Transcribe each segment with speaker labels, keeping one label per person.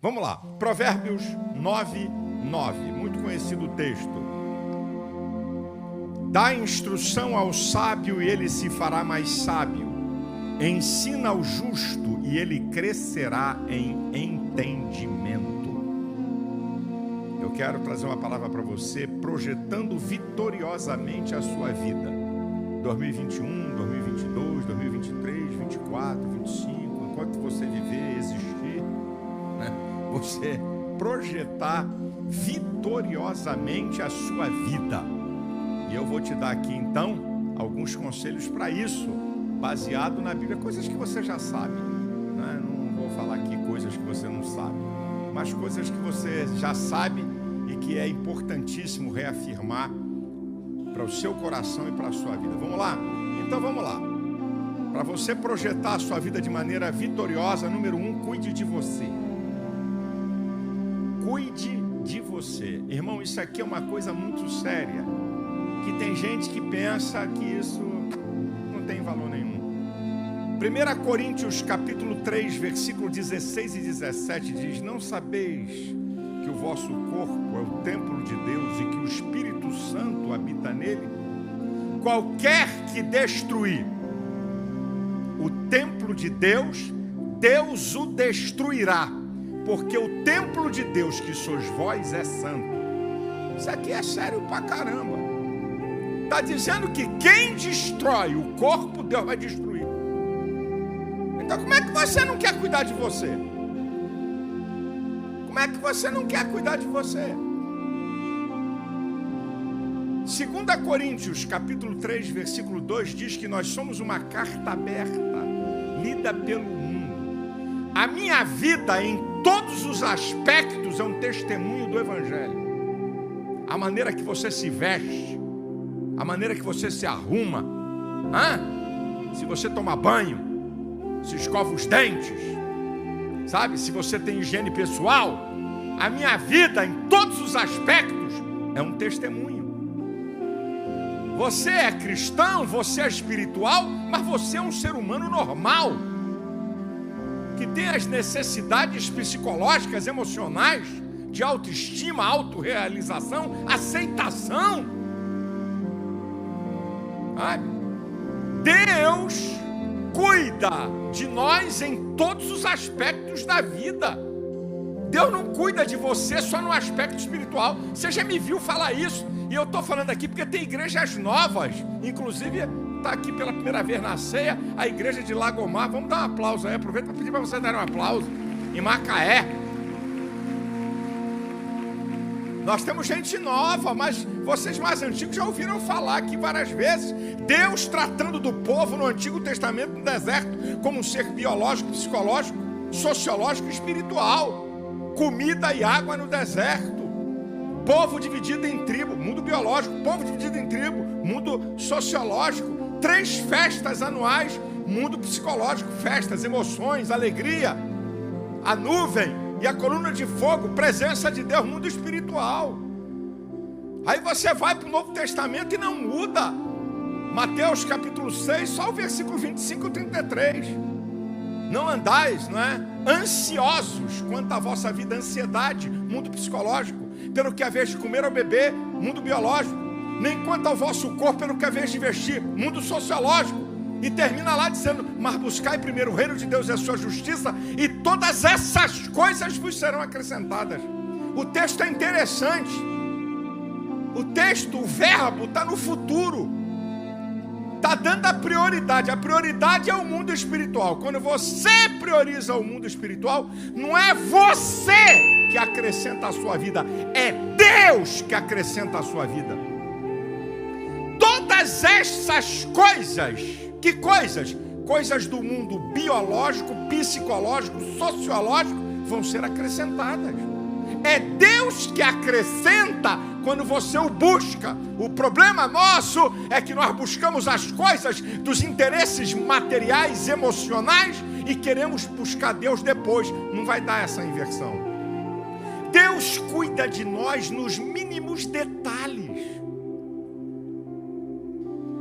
Speaker 1: Vamos lá, Provérbios 9, 9, muito conhecido o texto. Dá instrução ao sábio e ele se fará mais sábio. Ensina ao justo e ele crescerá em entendimento. Eu quero trazer uma palavra para você, projetando vitoriosamente a sua vida. 2021, 2022, 2023, 2024, 2025, enquanto você viver, existir, né? Você projetar vitoriosamente a sua vida. E eu vou te dar aqui então alguns conselhos para isso, baseado na Bíblia, coisas que você já sabe, né? Não vou falar aqui coisas que você não sabe, mas coisas que você já sabe e que é importantíssimo reafirmar para o seu coração e para a sua vida. Vamos lá? Então vamos lá. Para você projetar a sua vida de maneira vitoriosa, número 1, cuide de você. Cuide de você. Irmão, isso aqui é uma coisa muito séria, que tem gente que pensa que isso não tem valor nenhum. 1 Coríntios capítulo 3, versículo 16 e 17 diz: não sabeis que o vosso corpo é o templo de Deus e que o Espírito Santo habita nele? Qualquer que destruir o templo de Deus, Deus o destruirá, porque o templo de Deus que sois vós é santo. Isso aqui é sério pra caramba. Está dizendo que quem destrói o corpo, Deus vai destruir. Então como é que você não quer cuidar de você? Como é que você não quer cuidar de você? 2 Coríntios capítulo 3, versículo 2 diz que nós somos uma carta aberta, lida pelo mundo. A minha vida em todos os aspectos é um testemunho do Evangelho. A maneira que você se veste, a maneira que você se arruma, se você toma banho, se escova os dentes, sabe? Se você tem higiene pessoal, a minha vida em todos os aspectos é um testemunho. Você é cristão, você é espiritual, mas você é um ser humano normal, que tem as necessidades psicológicas, emocionais, de autoestima, autorrealização, aceitação. Sabe? Deus cuida de nós em todos os aspectos da vida. Deus não cuida de você só no aspecto espiritual. Você já me viu falar isso, e eu estou falando aqui porque tem igrejas novas, inclusive está aqui pela primeira vez na ceia, a igreja de Lagomar. Vamos dar um aplauso aí, aproveita para pedir para vocês darem um aplauso, em Macaé. Nós temos gente nova, mas vocês mais antigos já ouviram falar aqui várias vezes. Deus tratando do povo no Antigo Testamento, no deserto, como um ser biológico, psicológico, sociológico e espiritual. Comida e água no deserto. Povo dividido em tribo, mundo biológico. Povo dividido em tribo, mundo sociológico. 3 festas anuais, mundo psicológico. Festas, emoções, alegria. A nuvem e a coluna de fogo, presença de Deus, mundo espiritual. Aí você vai para o Novo Testamento e não muda. Mateus capítulo 6, só o versículo 25 e 33. Não andais, não é? Ansiosos quanto à vossa vida, ansiedade, mundo psicológico, pelo que haveis de comer ou beber, mundo biológico, nem quanto ao vosso corpo, pelo que haveis de vestir, mundo sociológico. E termina lá dizendo: mas buscai primeiro o reino de Deus e a sua justiça, e todas essas coisas vos serão acrescentadas. O texto é interessante. O texto, o verbo está no futuro, está dando a prioridade. A prioridade é o mundo espiritual. Quando você prioriza o mundo espiritual, não é você que acrescenta a sua vida, é Deus que acrescenta a sua vida. Todas essas coisas, que coisas? Coisas do mundo biológico, psicológico, sociológico, vão ser acrescentadas. É Deus que acrescenta quando você o busca. O problema nosso é que nós buscamos as coisas dos interesses materiais, emocionais, e queremos buscar Deus depois. Não vai dar essa inversão. Deus cuida de nós nos mínimos detalhes.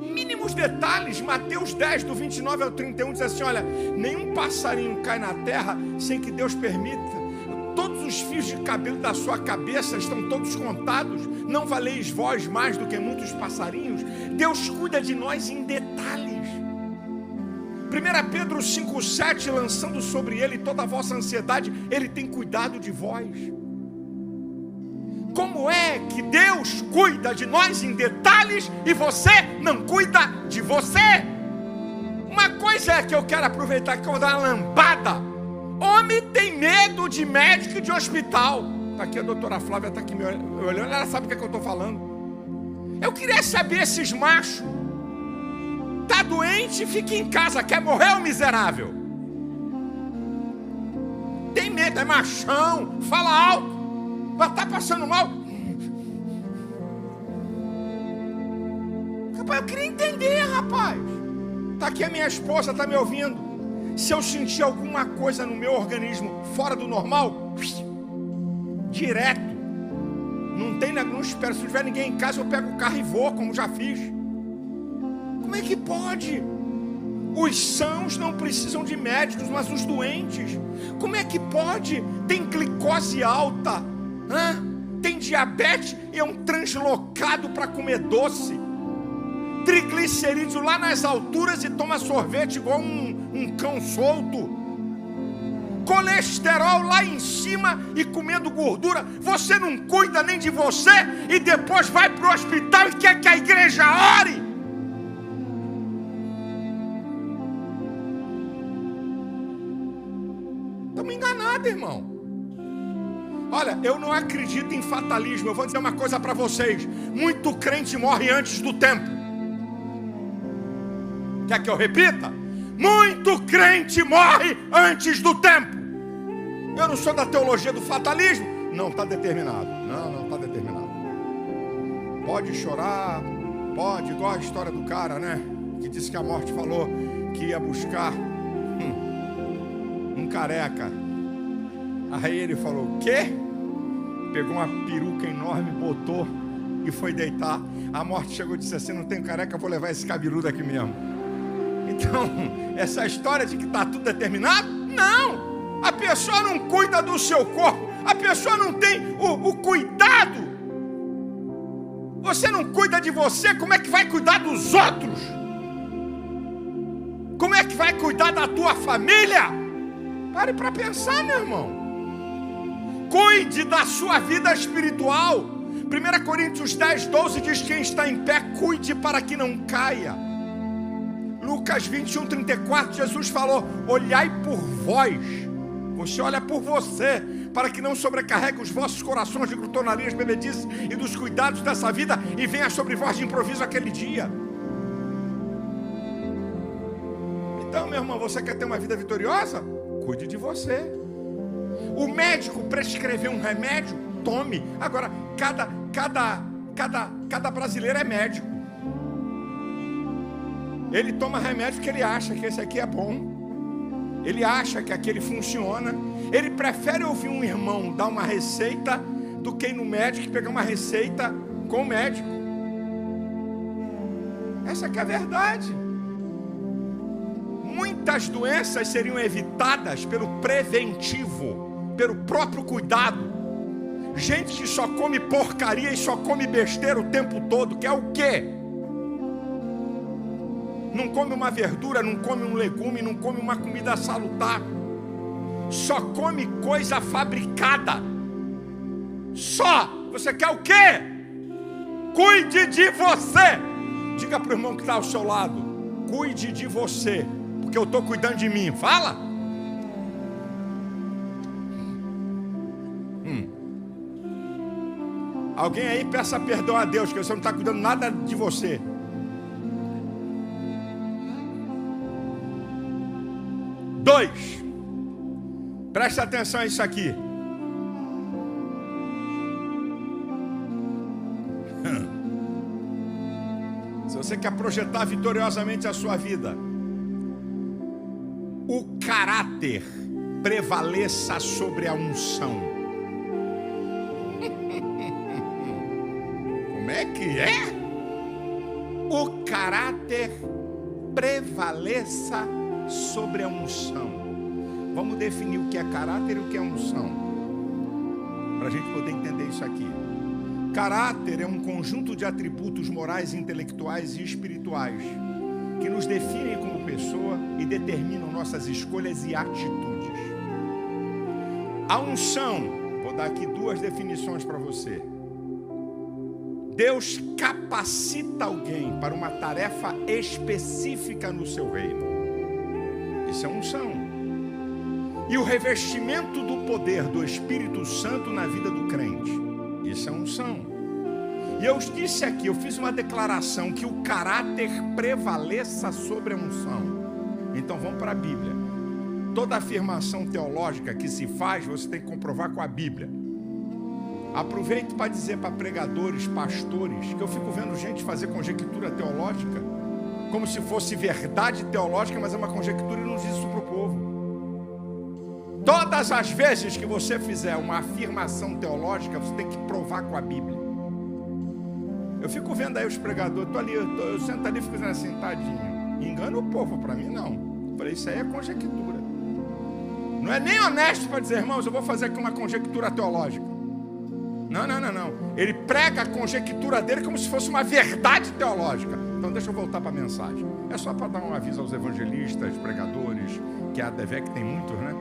Speaker 1: Mínimos detalhes. Mateus 10, do 29 ao 31, diz assim: olha, nenhum passarinho cai na terra sem que Deus permita. Todos fios de cabelo da sua cabeça estão todos contados. Não valeis vós mais do que muitos passarinhos? Deus cuida de nós em detalhes. 1 Pedro 5,7, lançando sobre ele toda a vossa ansiedade, ele tem cuidado de vós. Como é que Deus cuida de nós em detalhes e você não cuida de você? Uma coisa é que eu quero aproveitar que eu vou dar uma lambada. Homem tem medo de médico e de hospital. Está aqui a doutora Flávia, está aqui me olhando, ela sabe o que é que eu estou falando. Eu queria saber esses machos. Está doente, fica em casa, quer morrer, o miserável? Tem medo, é machão, fala alto. Está passando mal? Rapaz, eu queria entender, rapaz. Está aqui a minha esposa, está me ouvindo. Se eu sentir alguma coisa no meu organismo fora do normal, direto. Não espero. Se não tiver ninguém em casa, eu pego o carro e vou, como já fiz. Como é que pode? Os sãos não precisam de médicos, mas os doentes. Como é que pode? Tem glicose alta, tem diabetes e é um translocado para comer doce. Triglicerídeos lá nas alturas e toma sorvete igual um cão solto. Colesterol lá em cima e comendo gordura. Você não cuida nem de você e depois vai para o hospital e quer que a igreja ore. Estamos enganados, irmão. Olha, eu não acredito em fatalismo. Eu vou dizer uma coisa para vocês. Muito crente morre antes do tempo. Quer que eu repita? Muito crente morre antes do tempo. Eu não sou da teologia do fatalismo. Não está determinado. Não está determinado. Pode chorar, pode, igual a história do cara, né? Que disse que a morte falou que ia buscar um careca. Aí ele falou, o quê? Pegou uma peruca enorme, botou e foi deitar. A morte chegou e disse assim, não tem careca, vou levar esse cabeludo aqui mesmo. Então, essa história de que está tudo determinado, não. A pessoa não cuida do seu corpo, a pessoa não tem o cuidado. Você não cuida de você, como é que vai cuidar dos outros? Como é que vai cuidar da tua família? Pare para pensar, meu irmão. Cuide da sua vida espiritual. 1 Coríntios 10, 12 diz, quem está em pé, cuide para que não caia. Lucas 21, 34, Jesus falou, olhai por vós. Você olha por você, para que não sobrecarregue os vossos corações de glutonarias, bebedices e dos cuidados dessa vida, e venha sobre vós de improviso aquele dia. Então, meu irmão, você quer ter uma vida vitoriosa? Cuide de você. O médico prescreveu um remédio, tome. Agora, cada brasileiro é médico. Ele toma remédio que ele acha que esse aqui é bom. Ele acha que aquele funciona. Ele prefere ouvir um irmão dar uma receita do que ir no médico e pegar uma receita com o médico. Essa que é a verdade. Muitas doenças seriam evitadas pelo preventivo, pelo próprio cuidado. Gente que só come porcaria e só come besteira o tempo todo, que é o quê? Não come uma verdura, não come um legume, não come uma comida salutar. Só come coisa fabricada. Só. Você quer o quê? Cuide de você. Diga para o irmão que está ao seu lado, cuide de você, porque eu estou cuidando de mim. Fala. Alguém aí peça perdão a Deus, que você não está cuidando nada de você. Dois, preste atenção a isso aqui. Se você quer projetar vitoriosamente a sua vida, o caráter prevaleça sobre a unção. Como é que é? O caráter prevaleça sobre a unção. Vamos definir o que é caráter e o que é unção. para a gente poder entender isso aqui. Caráter é um conjunto de atributos morais, intelectuais e espirituais que nos definem como pessoa e determinam nossas escolhas e atitudes. A unção, vou dar aqui 2 definições para você. Deus capacita alguém para uma tarefa específica no seu reino. Isso é unção. E o revestimento do poder do Espírito Santo na vida do crente. Isso é unção. E eu disse aqui, eu fiz uma declaração que o caráter prevaleça sobre a unção. Então vamos para a Bíblia. Toda afirmação teológica que se faz, você tem que comprovar com a Bíblia. Aproveito para dizer para pregadores, pastores, que eu fico vendo gente fazer conjectura teológica, como se fosse verdade teológica, mas é uma conjectura e não diz isso para o povo. Todas as vezes que você fizer uma afirmação teológica, você tem que provar com a Bíblia. Eu fico vendo aí os pregadores, eu sento ali e fico dizendo assim, tadinho, engana o povo, para mim não. Eu falei, isso aí é conjectura. Não é nem honesto para dizer, irmãos, eu vou fazer aqui uma conjectura teológica. Não. Ele prega a conjectura dele como se fosse uma verdade teológica. Então deixa eu voltar para a mensagem. É só para dar um aviso aos evangelistas, pregadores, que a ADVEC tem muitos, né?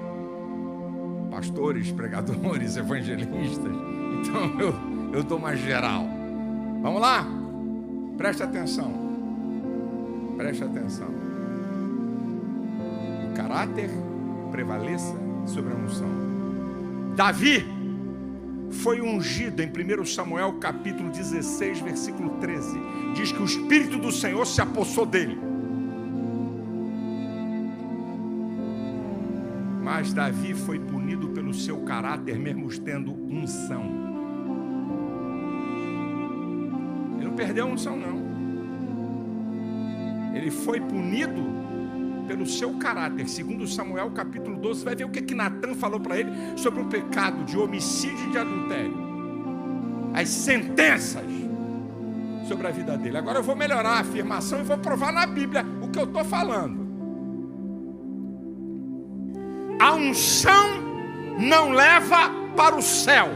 Speaker 1: Pastores, pregadores, evangelistas. Então eu dou uma geral. Vamos lá? Preste atenção. Preste atenção. O caráter prevaleça sobre a unção. Davi foi ungido em 1 Samuel capítulo 16, versículo 13. Diz que o Espírito do Senhor se apossou dele. Mas Davi foi punido pelo seu caráter, mesmo tendo unção. Ele não perdeu a unção, não. Ele foi punido pelo seu caráter. Segundo Samuel capítulo 12, você vai ver o que Natã falou para ele sobre o pecado de homicídio e de adultério. As sentenças sobre a vida dele. Agora eu vou melhorar a afirmação e vou provar na Bíblia o que eu estou falando. A unção não leva para o céu.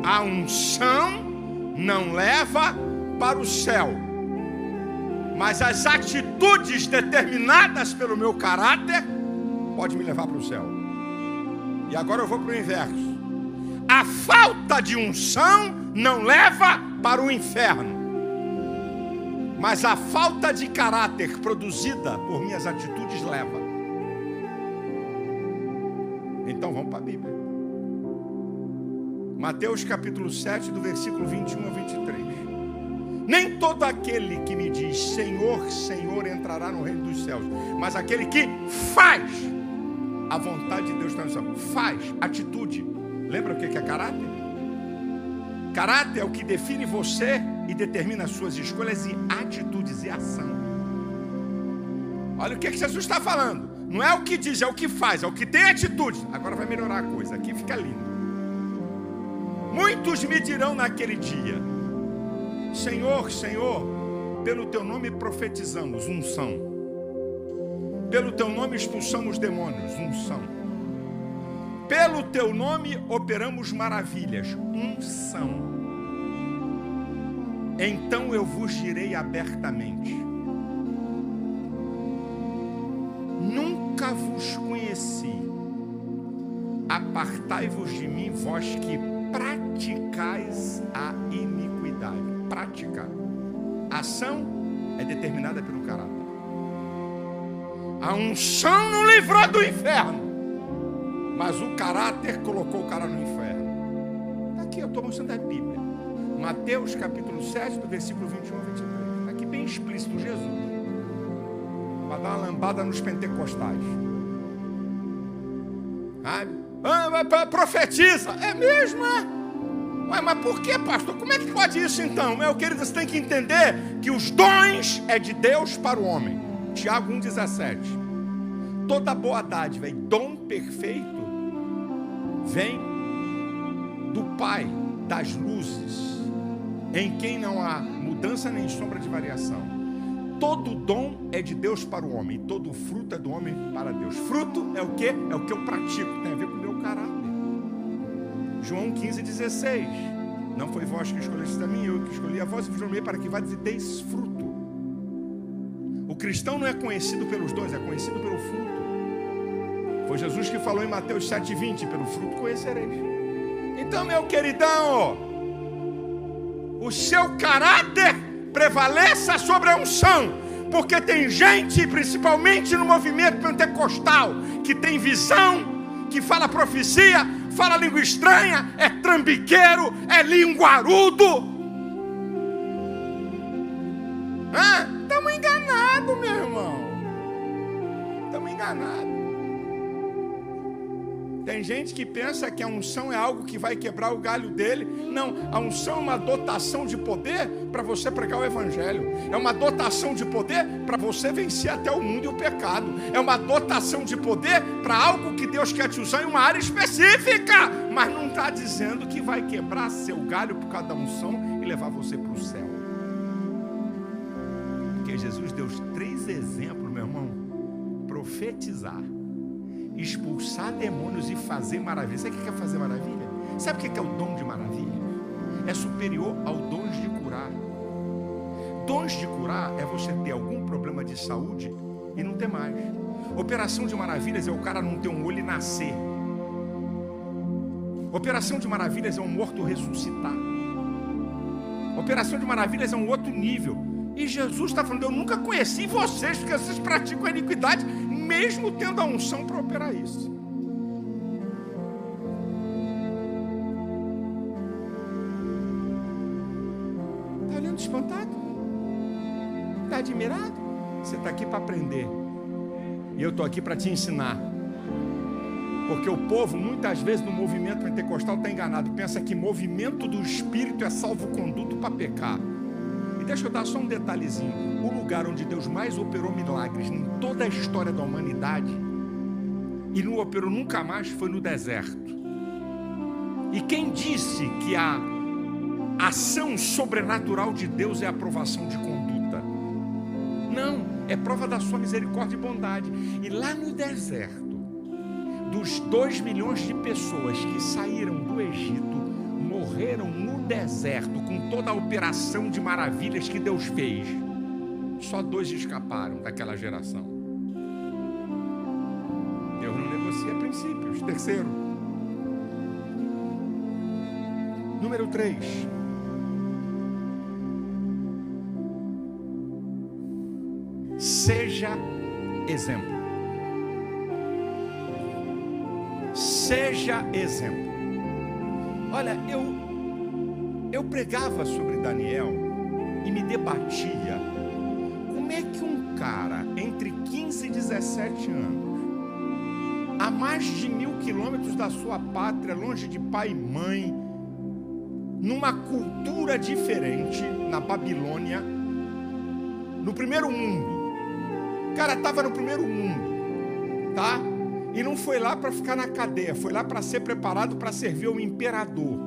Speaker 1: A unção não leva para o céu. Mas as atitudes determinadas pelo meu caráter podem me levar para o céu. E agora eu vou para o inverso. A falta de unção não leva para o inferno. Mas a falta de caráter produzida por minhas atitudes leva. Então vamos para a Bíblia. Mateus capítulo 7, do versículo 21 a 23. Nem todo aquele que me diz Senhor, Senhor entrará no reino dos céus, mas aquele que faz a vontade de Deus está no céu. Faz, atitude. Lembra o que é caráter? Caráter é o que define você e determina as suas escolhas e atitudes e ação. Olha o que Jesus está falando. Não é o que diz, é o que faz, é o que tem atitude. Agora vai melhorar a coisa, aqui fica lindo. Muitos me dirão naquele dia: Senhor, Senhor, pelo teu nome profetizamos, unção. Pelo teu nome expulsamos demônios, unção. Pelo teu nome operamos maravilhas, unção. Então eu vos direi abertamente: nunca vos conheci. Apartai-vos de mim, vós que praticais a iniquidade. Prática. Ação é determinada pelo caráter. A unção não livrou do inferno, mas o caráter colocou o cara no inferno. Aqui eu estou mostrando a Bíblia. Mateus capítulo 7, do versículo 21 a 23. Aqui bem explícito, Jesus. Para dar uma lambada nos pentecostais. Profetiza. É mesmo, é? Ué, mas por que, pastor? Como é que pode isso então? Meu querido, você tem que entender que os dons é de Deus para o homem. Tiago 1,17. Toda boa dádiva e dom perfeito vem do Pai das luzes, em quem não há mudança nem sombra de variação. Todo dom é de Deus para o homem, todo fruto é do homem para Deus. Fruto é o quê? É o que eu pratico, tem a ver com o meu João 15,16. Não foi vós que escolhestes a mim, eu que escolhi a vós e vos nomeei para que vades e deis fruto. O cristão não é conhecido pelos dons, é conhecido pelo fruto. Foi Jesus que falou em Mateus 7,20, pelo fruto conhecereis. Então, meu queridão, o seu caráter prevaleça sobre a unção, porque tem gente, principalmente no movimento pentecostal, que tem visão, que fala profecia, fala língua estranha, é trambiqueiro, é linguarudo. Estamos enganados, meu irmão. Estamos enganados. Tem gente que pensa que a unção é algo que vai quebrar o galho dele. Não, a unção é uma dotação de poder para você pregar o evangelho. É uma dotação de poder para você vencer até o mundo e o pecado. É uma dotação de poder para algo que Deus quer te usar em uma área específica. Mas não está dizendo que vai quebrar seu galho por causa da unção e levar você para o céu. Porque Jesus deu 3 exemplos, meu irmão. Profetizar, expulsar demônios e fazer maravilha. Sabe o que é fazer maravilha? Sabe o que é o dom de maravilha? É superior ao dom de curar. Dons de curar é você ter algum problema de saúde e não ter mais. Operação de maravilhas é o cara não ter um olho e nascer. Operação de maravilhas é um morto ressuscitar. Operação de maravilhas é um outro nível. E Jesus está falando, eu nunca conheci vocês, porque vocês praticam a iniquidade, mesmo tendo a unção para operar isso. Está olhando espantado? Está admirado? Você está aqui para aprender. E eu estou aqui para te ensinar. Porque o povo, muitas vezes, no movimento pentecostal está enganado. Pensa que movimento do Espírito é salvo-conduto para pecar. Deixa eu dar só um detalhezinho. O lugar onde Deus mais operou milagres em toda a história da humanidade e não operou nunca mais foi no deserto. E quem disse que a ação sobrenatural de Deus é a aprovação de conduta? Não, é prova da sua misericórdia e bondade. E lá no deserto, dos 2 milhões de pessoas que saíram do Egito, morreram no deserto com toda a operação de maravilhas que Deus fez. Só 2 escaparam daquela geração. Deus não negocia princípios. Terceiro, número 3, seja exemplo. Seja exemplo. Olha, eu pregava sobre Daniel e me debatia. Como é que um cara entre 15 e 17 anos, a mais de 1000 quilômetros da sua pátria, longe de pai e mãe, numa cultura diferente, na Babilônia, no primeiro mundo, o cara estava no primeiro mundo, tá? E não foi lá para ficar na cadeia, foi lá para ser preparado para servir ao imperador.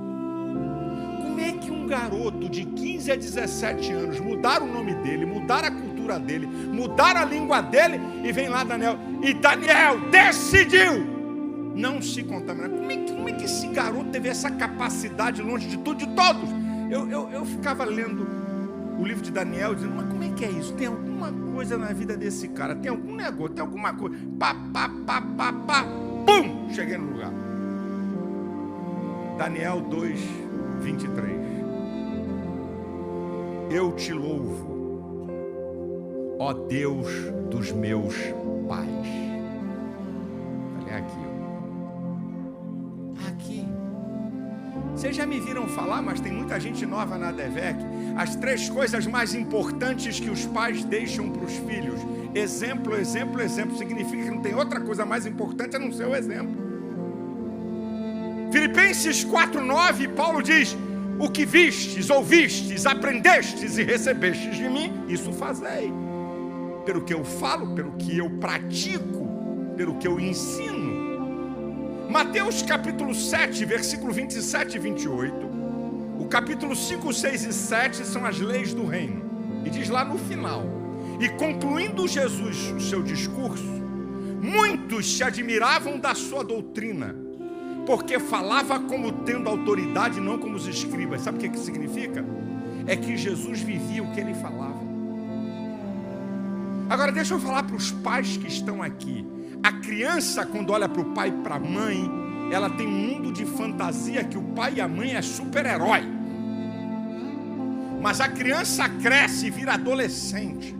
Speaker 1: Como é que um garoto de 15 a 17 anos mudar o nome dele, mudar a cultura dele, mudar a língua dele, e vem lá Daniel, e Daniel decidiu não se contaminar? Como é que esse garoto teve essa capacidade longe de tudo, de todos? Eu ficava lendo o livro de Daniel, dizendo, mas como é que é isso? Tem alguma coisa na vida desse cara, tem algum negócio, tem alguma coisa, pum, cheguei no lugar. Daniel 2:23. Eu te louvo, ó Deus dos meus pais. Olha aqui. Vocês já me viram falar, mas tem muita gente nova na ADVEC. As 3 coisas mais importantes que os pais deixam para os filhos. Exemplo, exemplo, exemplo. Significa que não tem outra coisa mais importante a não ser o exemplo. Filipenses 4:9, Paulo diz, o que vistes, ouvistes, aprendestes e recebestes de mim, isso fazei. Pelo que eu falo, pelo que eu pratico, pelo que eu ensino. Mateus capítulo 7, versículo 27 e 28. O capítulo 5, 6 e 7 são as leis do reino. E diz lá no final, e concluindo Jesus o seu discurso, muitos se admiravam da sua doutrina, porque falava como tendo autoridade, não como os escribas. Sabe o que significa? É que Jesus vivia o que ele falava. Agora deixa eu falar para os pais que estão aqui. A criança, quando olha para o pai e para a mãe, ela tem um mundo de fantasia que o pai e a mãe é super-herói. Mas a criança cresce e vira adolescente.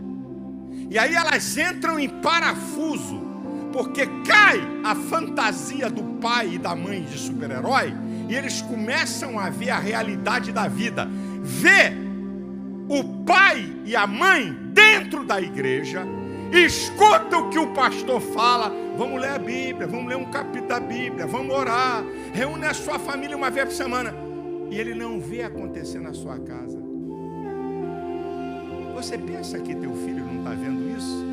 Speaker 1: E aí elas entram em parafuso, porque cai a fantasia do pai e da mãe de super-herói, e eles começam a ver a realidade da vida. Vê o pai e a mãe dentro da igreja, escuta o que o pastor fala. Vamos ler a Bíblia, vamos ler um capítulo da Bíblia, vamos orar, reúne a sua família uma vez por semana. E ele não vê acontecer na sua casa. Você pensa que teu filho não está vendo isso?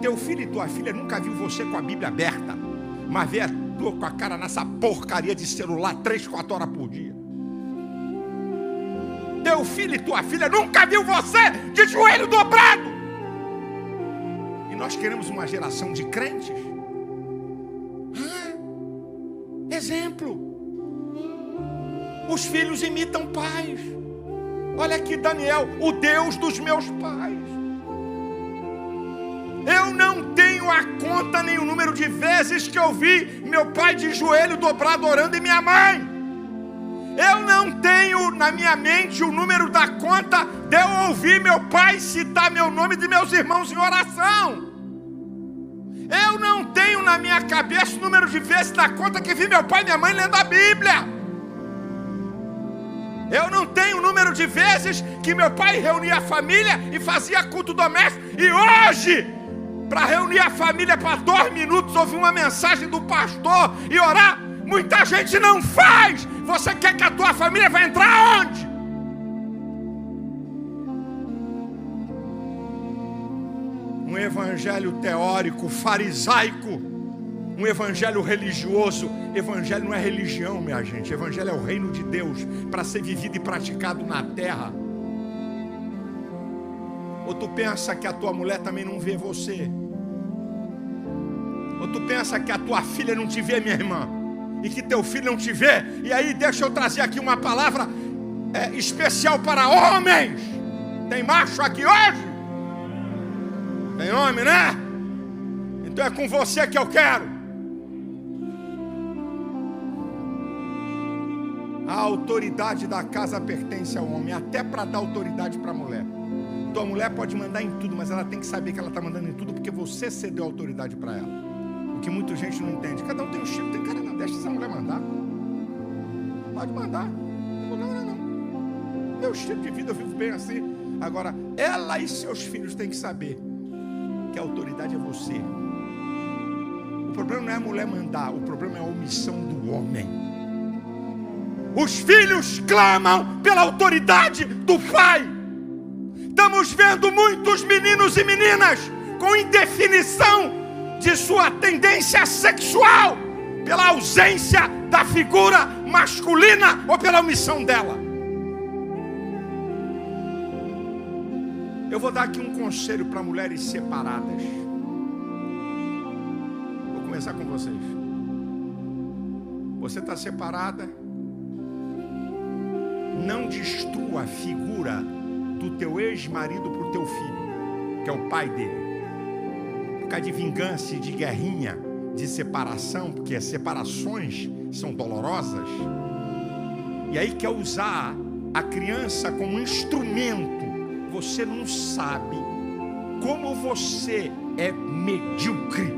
Speaker 1: Teu filho e tua filha nunca viu você com a Bíblia aberta, mas vê a tua com a cara nessa porcaria de celular 3, 4 horas por dia. Teu filho e tua filha nunca viu você de joelho dobrado. E nós queremos uma geração de crentes. Exemplo. Os filhos imitam pais. Olha aqui Daniel, o Deus dos meus pais. Eu não tenho a conta nem o número de vezes que eu vi meu pai de joelho dobrado orando e minha mãe. Eu não tenho na minha mente o número da conta de eu ouvir meu pai citar meu nome e de meus irmãos em oração. Eu não tenho na minha cabeça o número de vezes da conta que vi meu pai e minha mãe lendo a Bíblia. Eu não tenho o número de vezes que meu pai reunia a família e fazia culto doméstico. E hoje, para reunir a família para 2 minutos, ouvir uma mensagem do pastor e orar, muita gente não faz. Você quer que a tua família vai entrar onde? Um evangelho teórico, farisaico, um evangelho religioso. Evangelho não é religião, minha gente. Evangelho é o reino de Deus para ser vivido e praticado na terra. Ou tu pensa que a tua mulher também não vê você? Ou tu pensa que a tua filha não te vê, minha irmã? E que teu filho não te vê? E aí deixa eu trazer aqui uma palavra especial para homens. Tem macho aqui hoje? Tem homem, né? Então é com você que eu quero. A autoridade da casa pertence ao homem, até para dar autoridade para a mulher. Tua mulher pode mandar em tudo, mas ela tem que saber que ela está mandando em tudo, porque você cedeu autoridade para ela. O que muita gente não entende. Cada um tem um estilo, tem cara, não deixa essa mulher mandar. Pode mandar. Não. Meu estilo de vida, eu vivo bem assim. Agora, ela e seus filhos têm que saber que a autoridade é você. O problema não é a mulher mandar, o problema é a omissão do homem. Os filhos clamam pela autoridade do pai. Estamos vendo muitos meninos e meninas com indefinição de sua tendência sexual, pela ausência da figura masculina ou pela omissão dela. Eu vou dar aqui um conselho para mulheres separadas. Vou começar com vocês. Você está separada? Não destrua a figura do teu ex-marido para o teu filho, que é o pai dele. Por causa de vingança e de guerrinha, de separação, porque as separações são dolorosas. E aí quer usar a criança como instrumento. Você não sabe como você é medíocre.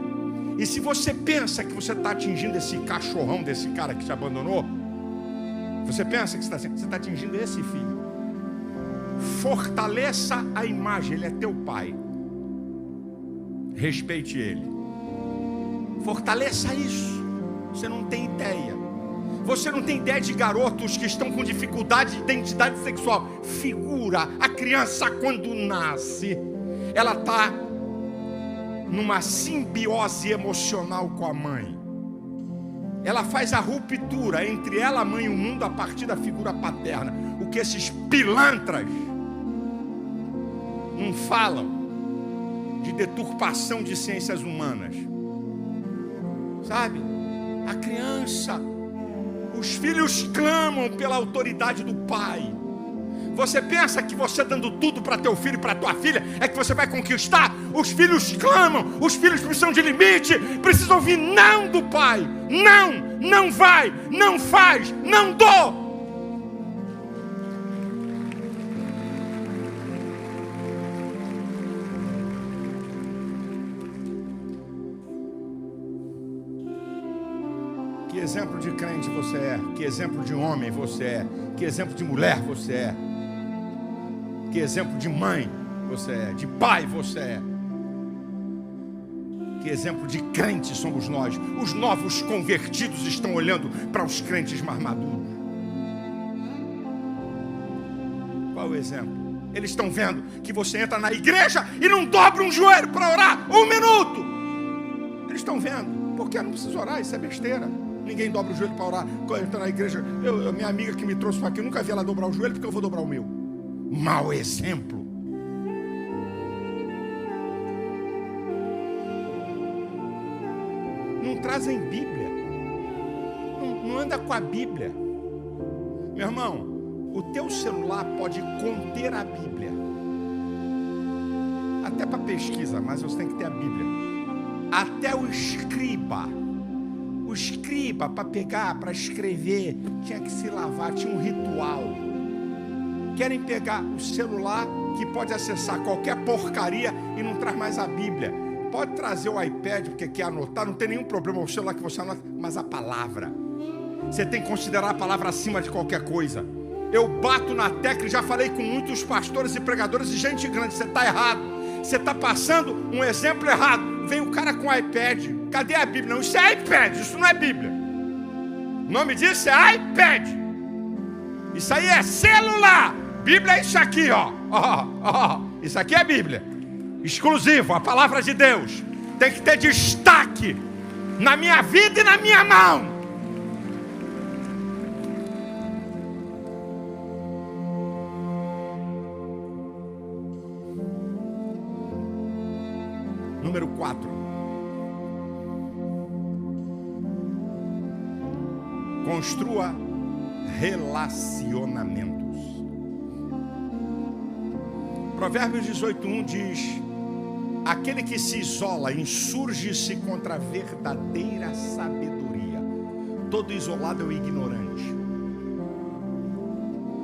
Speaker 1: E se você pensa que você está atingindo esse cachorrão desse cara que te abandonou, você pensa que você está atingindo esse filho. Fortaleça a imagem, ele é teu pai. Respeite ele. Fortaleça isso. Você não tem ideia. Você não tem ideia de garotos que estão com dificuldade de identidade sexual. Figura, a criança quando nasce, ela está numa simbiose emocional com a mãe. Ela faz a ruptura entre ela, a mãe e o mundo a partir da figura paterna. O que esses pilantras não falam de deturpação de ciências humanas. Sabe? A criança criança, os filhos clamam pela autoridade do pai. Você pensa que você dando tudo para teu filho e para tua filha é que você vai conquistar? Os filhos clamam, os filhos precisam de limite, precisam ouvir não do pai. Não, não vai, não faz, não dou. Que exemplo de crente você é, que exemplo de homem você é, que exemplo de mulher você é, que exemplo de mãe você é, de pai você é, que exemplo de crente somos nós. Os novos convertidos estão olhando para os crentes mais maduros. Qual o exemplo? Eles estão vendo que você entra na igreja e não dobra um joelho para orar 1 minuto. Eles estão vendo, porque eu não preciso orar, isso é besteira. Ninguém dobra o joelho para orar. Quando eu entro na igreja, minha amiga que me trouxe para aqui, eu nunca vi ela dobrar o joelho, porque eu vou dobrar o meu. Mau exemplo. Não trazem Bíblia. Não anda com a Bíblia. Meu irmão, o teu celular pode conter a Bíblia. Até para pesquisa, mas você tem que ter a Bíblia. Até o escriba. O escriba, para pegar, para escrever, tinha que se lavar, tinha um ritual. Querem pegar o celular que pode acessar qualquer porcaria e não traz mais a Bíblia. Pode trazer o iPad porque quer anotar, não tem nenhum problema o celular que você anota, mas a palavra. Você tem que considerar a palavra acima de qualquer coisa. Eu bato na tecla e já falei com muitos pastores e pregadores e gente grande, você está errado. Você está passando um exemplo errado. Vem o cara com o iPad. Cadê a Bíblia? Não, isso é iPad, isso não é Bíblia. O nome disso é iPad. Isso aí é celular. Bíblia é isso aqui, ó. Isso aqui é Bíblia. Exclusivo, a palavra de Deus. Tem que ter destaque na minha vida e na minha mão. Número 4. Construa relacionamentos. Provérbios 18:1 diz: aquele que se isola insurge-se contra a verdadeira sabedoria. Todo isolado é o ignorante.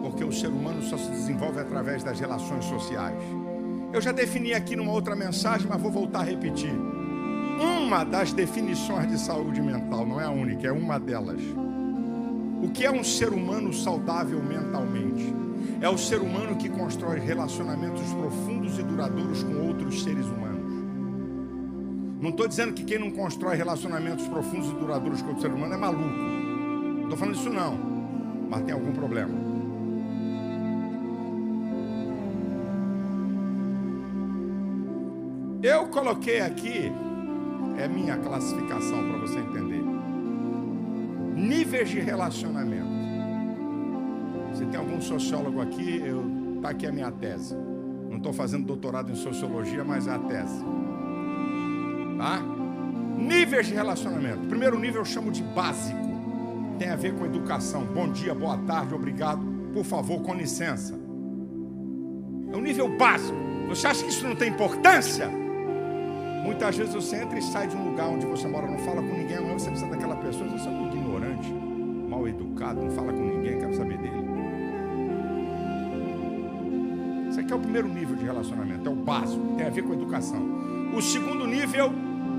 Speaker 1: Porque o ser humano só se desenvolve através das relações sociais. Eu já defini aqui numa outra mensagem, mas vou voltar a repetir. Uma das definições de saúde mental, não é a única, é uma delas. O que é um ser humano saudável mentalmente? É o ser humano que constrói relacionamentos profundos e duradouros com outros seres humanos. Não estou dizendo que quem não constrói relacionamentos profundos e duradouros com outro ser humano é maluco. Não estou falando isso não, mas tem algum problema. Eu coloquei aqui, é minha classificação para você entender, níveis de relacionamento. Se tem algum sociólogo aqui, tá aqui a minha tese. Não estou fazendo doutorado em sociologia, mas é a tese. Tá? Níveis de relacionamento. Primeiro nível eu chamo de básico. Tem a ver com educação. Bom dia, boa tarde, obrigado, por favor, com licença. É um nível básico. Você acha que isso não tem importância? Muitas vezes você entra e sai de um lugar onde você mora, não fala com ninguém, amanhã você precisa daquela pessoa, você é um ignorante, mal educado, não fala com ninguém, quero saber dele. Isso aqui é o primeiro nível de relacionamento, é o básico, tem a ver com educação. O segundo nível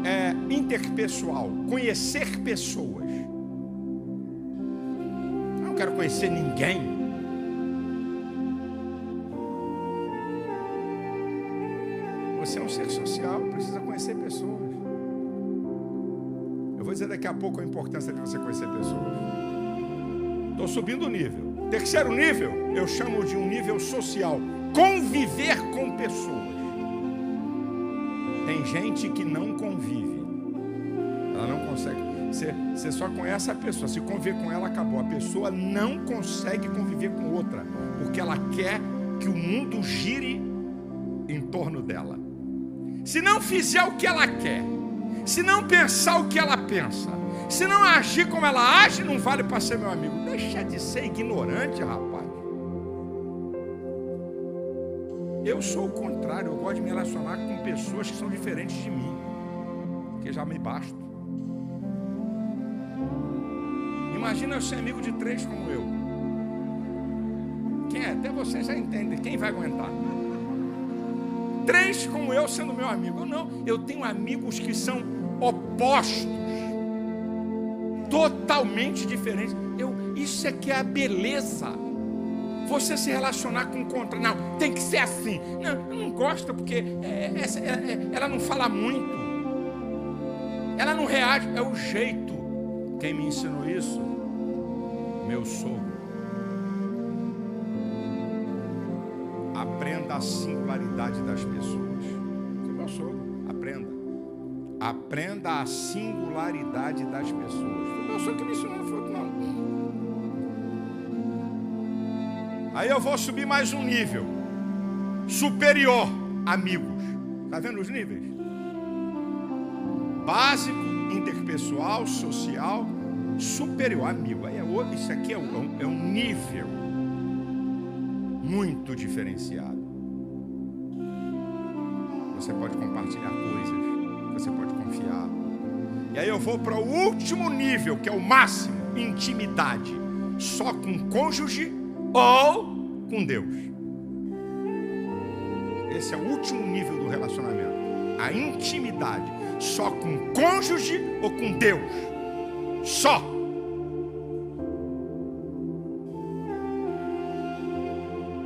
Speaker 1: é interpessoal, conhecer pessoas. Eu não quero conhecer ninguém. Você é um ser social, precisa conhecer pessoas. Eu vou dizer daqui a pouco a importância de você conhecer pessoas. Estou subindo o nível. Terceiro nível, eu chamo de um nível social. Conviver com pessoas. Tem gente que não convive. Ela não consegue. Você só conhece a pessoa. Se conviver com ela, acabou. A pessoa não consegue conviver com outra. Porque ela quer que o mundo gire em torno dela. Se não fizer o que ela quer, se não pensar o que ela pensa, Se não agir como ela age, não vale para ser meu amigo. Deixa de ser ignorante, rapaz. Eu sou o contrário, eu gosto de me relacionar com pessoas que são diferentes de mim, porque já me basta. Imagina eu ser amigo de 3 como eu. Quem é? Até você já entende, quem vai aguentar? 3 como eu sendo meu amigo. Não, eu tenho amigos que são opostos, totalmente diferentes. Isso é que é a beleza. Você se relacionar com o contrário. Não, tem que ser assim. Não, eu não gosto porque ela não fala muito. Ela não reage. É o jeito. Quem me ensinou isso? Meu sogro. Aprenda a singularidade das pessoas. Você é meu sogro. Aprenda. Aprenda a singularidade das pessoas. Foi meu sogro que me ensinou, não foi outro não. Aí eu vou subir mais um nível. Superior, amigos. Está vendo os níveis? Básico, interpessoal, social, superior, amigo. Aí isso aqui é um nível muito diferenciado. Você pode compartilhar coisas, você pode confiar. E aí eu vou para o último nível, que é o máximo, intimidade. Só com cônjuge ou com Deus. Esse é o último nível do relacionamento. A intimidade. Só com cônjuge ou com Deus. Só.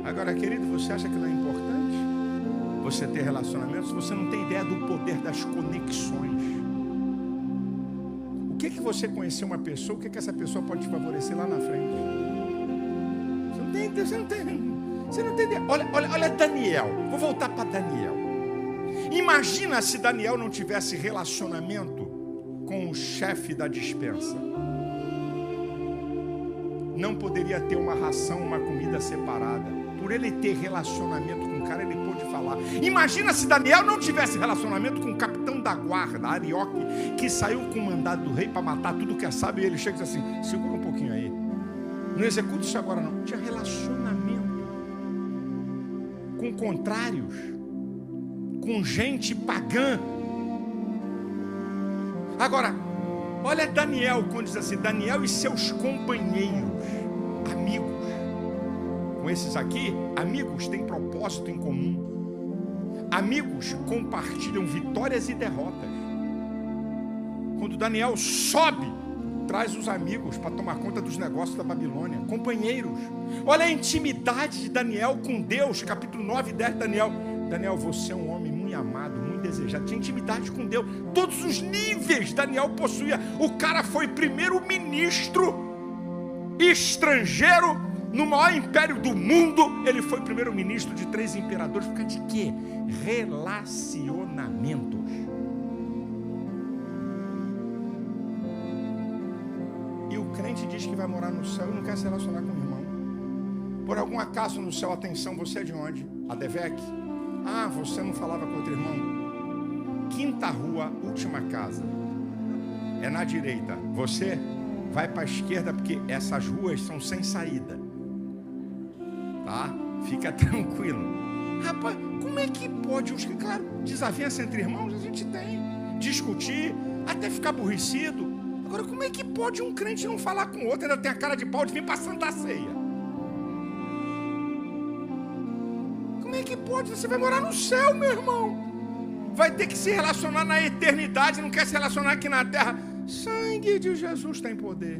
Speaker 1: Agora, querido, você acha que não é importante você ter relacionamentos? Você não tem ideia do poder das conexões. O que você conhecer uma pessoa, o que essa pessoa pode te favorecer lá na frente? Você não tem ideia. Olha Daniel. Vou voltar para Daniel. Imagina se Daniel não tivesse relacionamento com o chefe da despensa. Não poderia ter uma ração, uma comida separada. Por ele ter relacionamento com o cara, ele pôde falar. Imagina se Daniel não tivesse relacionamento com o capitão da guarda, Arioque, que saiu com o mandado do rei para matar tudo que é sábio, e ele chega e diz assim: segura um pouquinho aí. Não executa isso agora não. Tinha relacionamento com contrários, com gente pagã. Agora, olha Daniel, quando diz assim: Daniel e seus companheiros, amigos. Com esses aqui, amigos têm propósito em comum. Amigos compartilham vitórias e derrotas. Quando Daniel sobe, traz os amigos para tomar conta dos negócios da Babilônia. Companheiros. Olha a intimidade de Daniel com Deus. Capítulo 9 e 10 de Daniel. Daniel, você é um homem muito amado, muito desejado. Tinha intimidade com Deus. Todos os níveis Daniel possuía. O cara foi primeiro-ministro estrangeiro no maior império do mundo. Ele foi primeiro-ministro de 3 imperadores. Por causa de quê? Relacionamentos. Crente diz que vai morar no céu e não quer se relacionar com o irmão. Por algum acaso no céu, atenção, você é de onde? Adevec? Ah, você não falava com outro irmão? Quinta rua, última casa. É na direita. Você vai para a esquerda, porque essas ruas são sem saída. Tá? Fica tranquilo. Rapaz, como é que pode? Claro, desavença entre irmãos a gente tem. Discutir, até ficar aborrecido. Agora, como é que pode um crente não falar com o outro, ainda tem a cara de pau de vir para a Santa Ceia? Como é que pode? Você vai morar no céu, meu irmão. Vai ter que se relacionar na eternidade, não quer se relacionar aqui na terra. Sangue de Jesus tem poder.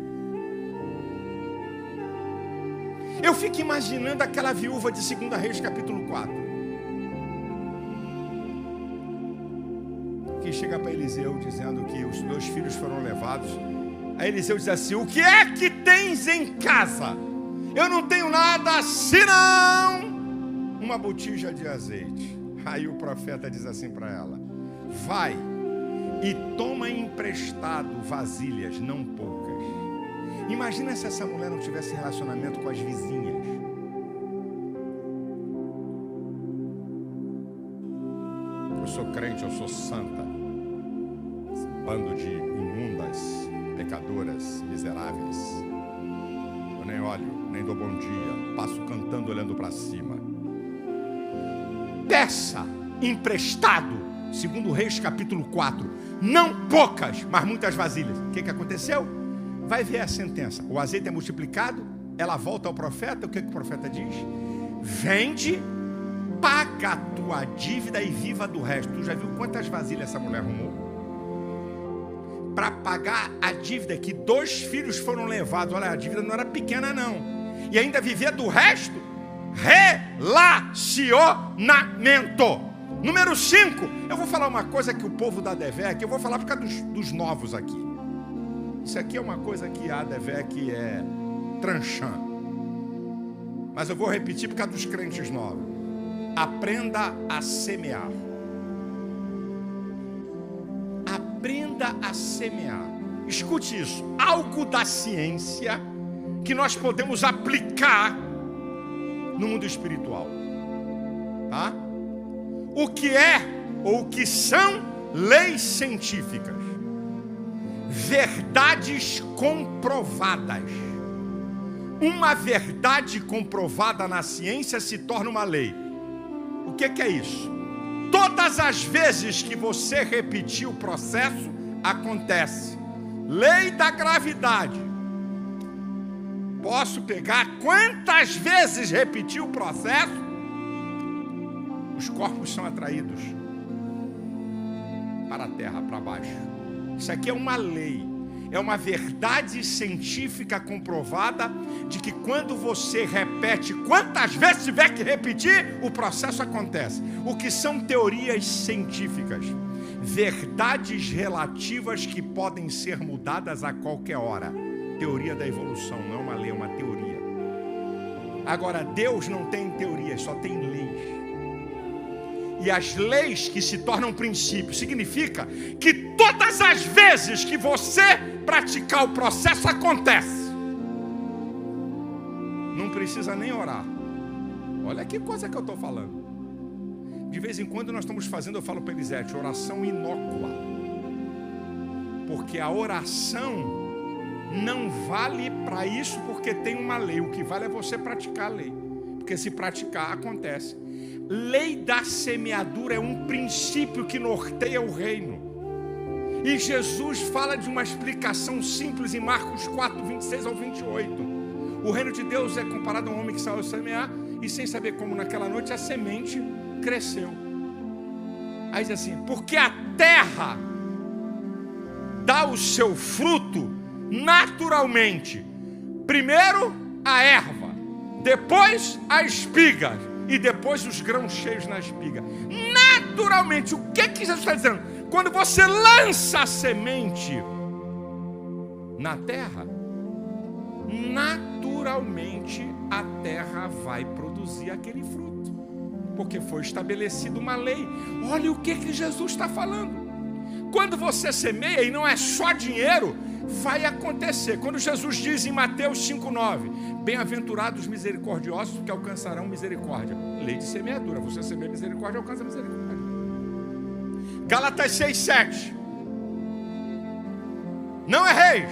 Speaker 1: Eu fico imaginando aquela viúva de 2 Reis, capítulo 4. Que chega para Eliseu dizendo que os 2 filhos foram levados. Aí Eliseu diz assim: o que é que tens em casa? Eu não tenho nada senão uma botija de azeite. Aí o profeta diz assim para ela: vai e toma emprestado vasilhas, não poucas. Imagina se essa mulher não tivesse relacionamento com as vizinhas. Eu sou crente, eu sou santa. Bando de imundas, pecadoras. miseráveis. Eu nem olho, nem dou bom dia, passo cantando olhando para cima. Peça emprestado, segundo Reis capítulo 4, não poucas, mas muitas vasilhas. O que aconteceu? Vai ver a sentença. O azeite é multiplicado, ela volta ao profeta. O que o profeta diz? Vende, paga a tua dívida e viva do resto. Tu já viu quantas vasilhas essa mulher arrumou? Para pagar a dívida, que 2 filhos foram levados. Olha, a dívida não era pequena não. E ainda viver do resto? Relacionamento. Número 5. Eu vou falar uma coisa que o povo da ADVEC, eu vou falar por causa dos novos aqui. Isso aqui é uma coisa que a ADVEC é tranchant. Mas eu vou repetir por causa dos crentes novos. Aprenda a semear. Aprenda a semear. Escute isso. Algo da ciência que nós podemos aplicar no mundo espiritual. Tá? O que é ou o que são leis científicas? Verdades comprovadas. Uma verdade comprovada na ciência se torna uma lei. O que é isso? Todas as vezes que você repetir o processo, acontece. Lei da gravidade. Posso pegar quantas vezes repetir o processo, os corpos são atraídos para a terra, para baixo. Isso aqui é uma lei. É uma verdade científica comprovada de que quando você repete, quantas vezes tiver que repetir, o processo acontece. O que são teorias científicas? Verdades relativas que podem ser mudadas a qualquer hora. Teoria da evolução, não é uma lei, é uma teoria. Agora, Deus não tem teorias, só tem leis. E as leis que se tornam princípios, significa que todas as vezes que você praticar o processo, acontece. Não precisa nem orar. Olha que coisa que eu estou falando. De vez em quando nós estamos fazendo, eu falo para Elisete, oração inócua. Porque a oração não vale para isso, porque tem uma lei. O que vale é você praticar a lei. Porque se praticar, acontece. Lei da semeadura é um princípio que norteia o reino. E Jesus fala de uma explicação simples em Marcos 4, 26 ao 28. O reino de Deus é comparado a um homem que saiu a semear e sem saber como naquela noite a semente cresceu. Aí diz assim, porque a terra dá o seu fruto naturalmente. Primeiro a erva, depois a espiga e depois os grãos cheios na espiga. Naturalmente, o que Jesus está dizendo? Quando você lança a semente na terra, naturalmente a terra vai produzir aquele fruto, porque foi estabelecida uma lei. Olha o que Jesus está falando. Quando você semeia, e não é só dinheiro, vai acontecer. Quando Jesus diz em Mateus 5,9, bem-aventurados os misericordiosos, porque alcançarão misericórdia. Lei de semeadura, você semeia misericórdia, alcança misericórdia. Gálatas 6,7, não erreis,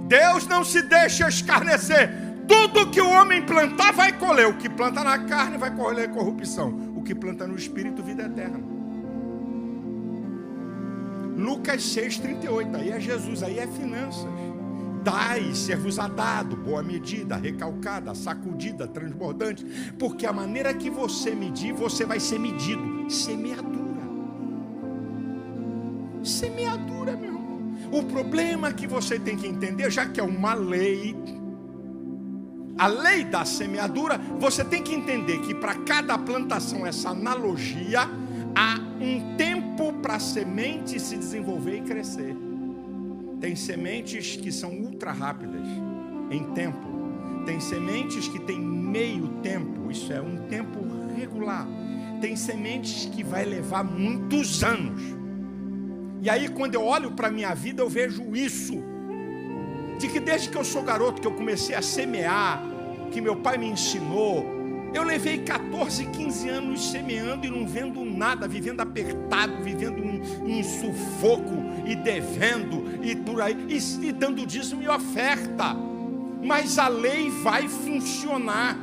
Speaker 1: Deus não se deixa escarnecer. Tudo que o homem plantar vai colher. O que planta na carne vai colher corrupção, o que planta no espírito, vida eterna. Lucas 6,38, aí é Jesus, aí é finanças. Dai, ser-vos-á dado, boa medida, recalcada, sacudida, transbordante, porque a maneira que você medir, você vai ser medido. Semeadura. Semeadura, meu irmão. O problema que você tem que entender, já que é uma lei, a lei da semeadura, você tem que entender que para cada plantação, essa analogia, há um tempo para a semente se desenvolver e crescer. Tem sementes que são ultra rápidas em tempo. Tem sementes que têm meio tempo, isso é um tempo regular. Tem sementes que vai levar muitos anos. E aí quando eu olho para a minha vida, eu vejo isso. De que desde que eu sou garoto, que eu comecei a semear, que meu pai me ensinou, eu levei 14, 15 anos semeando e não vendo nada, vivendo apertado, vivendo um sufoco e devendo, e por aí, e dando dízimo e oferta. Mas a lei vai funcionar.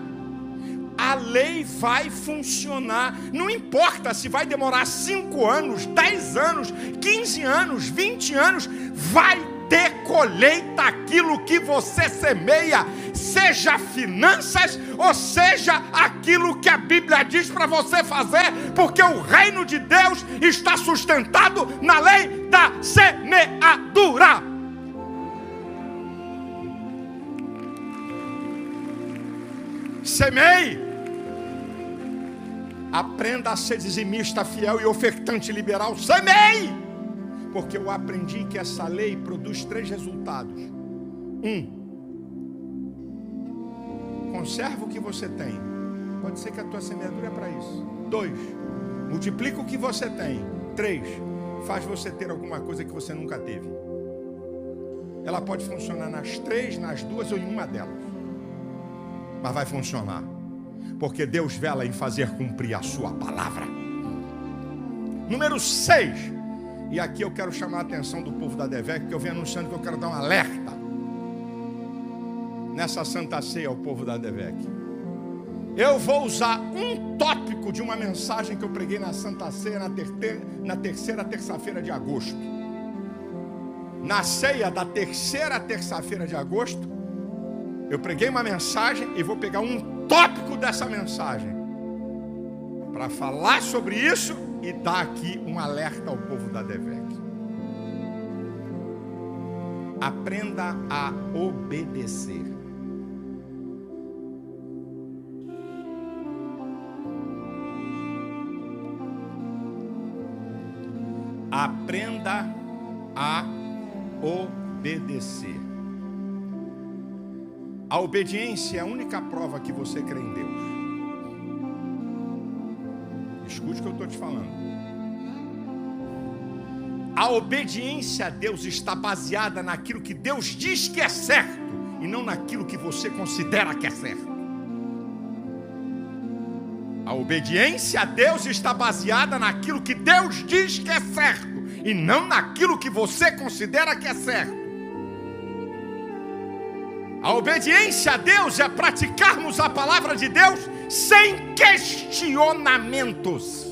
Speaker 1: A lei vai funcionar. Não importa se vai demorar 5 anos, 10 anos, 15 anos, 20 anos, vai ter colheita aquilo que você semeia, seja finanças ou seja aquilo que a Bíblia diz para você fazer, porque o reino de Deus está sustentado na lei da semeadura. Semeie. Aprenda a ser dizimista, fiel e ofertante liberal. Semeie. Porque eu aprendi que essa lei produz 3 resultados. 1, conserva o que você tem. Pode ser que a tua semeadura é para isso. 2, multiplica o que você tem. 3, faz você ter alguma coisa que você nunca teve. Ela pode funcionar nas 3, nas 2 ou em uma delas. Mas vai funcionar. Porque Deus vela em fazer cumprir a sua palavra. Número 6. E aqui eu quero chamar a atenção do povo da DEVEC, porque eu venho anunciando que eu quero dar um alerta nessa Santa Ceia ao povo da DEVEC. Eu vou usar um tópico de uma mensagem que eu preguei na Santa Ceia na terceira terça-feira de agosto. Na ceia da terceira terça-feira de agosto, eu preguei uma mensagem e vou pegar um tópico dessa mensagem para falar sobre isso e dar aqui um alerta ao povo da DEVEC. Aprenda a obedecer. Aprenda a obedecer. A obediência é a única prova que você crê em Deus. Escute o que eu estou te falando. A obediência a Deus está baseada naquilo que Deus diz que é certo e não naquilo que você considera que é certo. A obediência a Deus está baseada naquilo que Deus diz que é certo e não naquilo que você considera que é certo. A obediência a Deus é praticarmos a palavra de Deus sem questionamentos.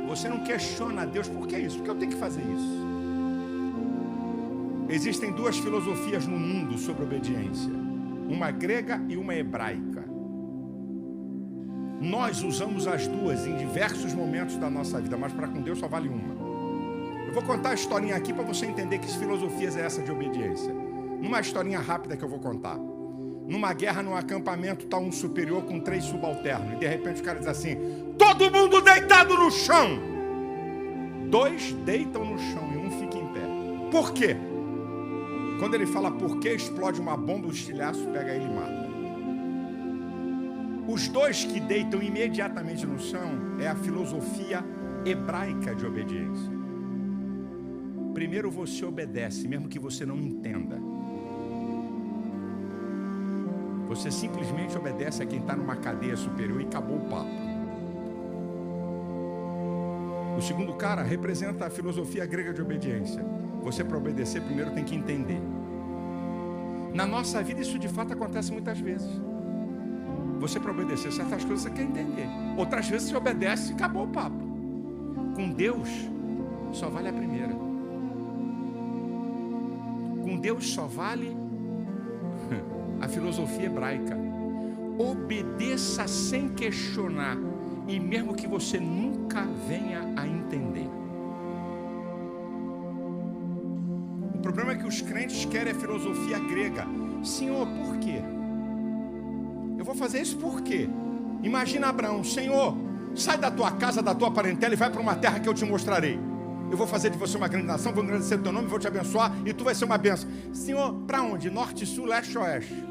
Speaker 1: Você não questiona a Deus, por que isso? Porque eu tenho que fazer isso. Existem 2 filosofias no mundo sobre obediência, uma grega e uma hebraica. Nós usamos as 2 em diversos momentos da nossa vida, mas para com Deus só vale uma. Eu vou contar a historinha aqui para você entender que filosofias é essa de obediência. Numa historinha rápida que eu vou contar. Numa guerra, num acampamento, está um superior com 3 subalternos. E de repente o cara diz assim: todo mundo deitado no chão. 2 deitam no chão e um fica em pé. Por quê? Quando ele fala por quê, explode uma bomba, o estilhaço pega ele e mata. Os 2 que deitam imediatamente no chão é a filosofia hebraica de obediência. Primeiro você obedece, mesmo que você não entenda. Você simplesmente obedece a quem está numa cadeia superior e acabou o papo. O segundo cara representa a filosofia grega de obediência. Você, para obedecer, primeiro tem que entender. Na nossa vida isso de fato acontece muitas vezes. Você, para obedecer certas coisas, você quer entender. Outras vezes você obedece e acabou o papo. Com Deus só vale a primeira. Com Deus só vale a filosofia hebraica. Obedeça sem questionar, e mesmo que você nunca venha a entender. O problema é que os crentes querem a filosofia grega. Senhor, por quê? Eu vou fazer isso por quê? Imagina Abraão: Senhor, sai da tua casa, da tua parentela e vai para uma terra que eu te mostrarei. Eu vou fazer de você uma grande nação, vou engrandecer o teu nome, vou te abençoar e tu vai ser uma bênção. Senhor, para onde? Norte, sul, leste, oeste?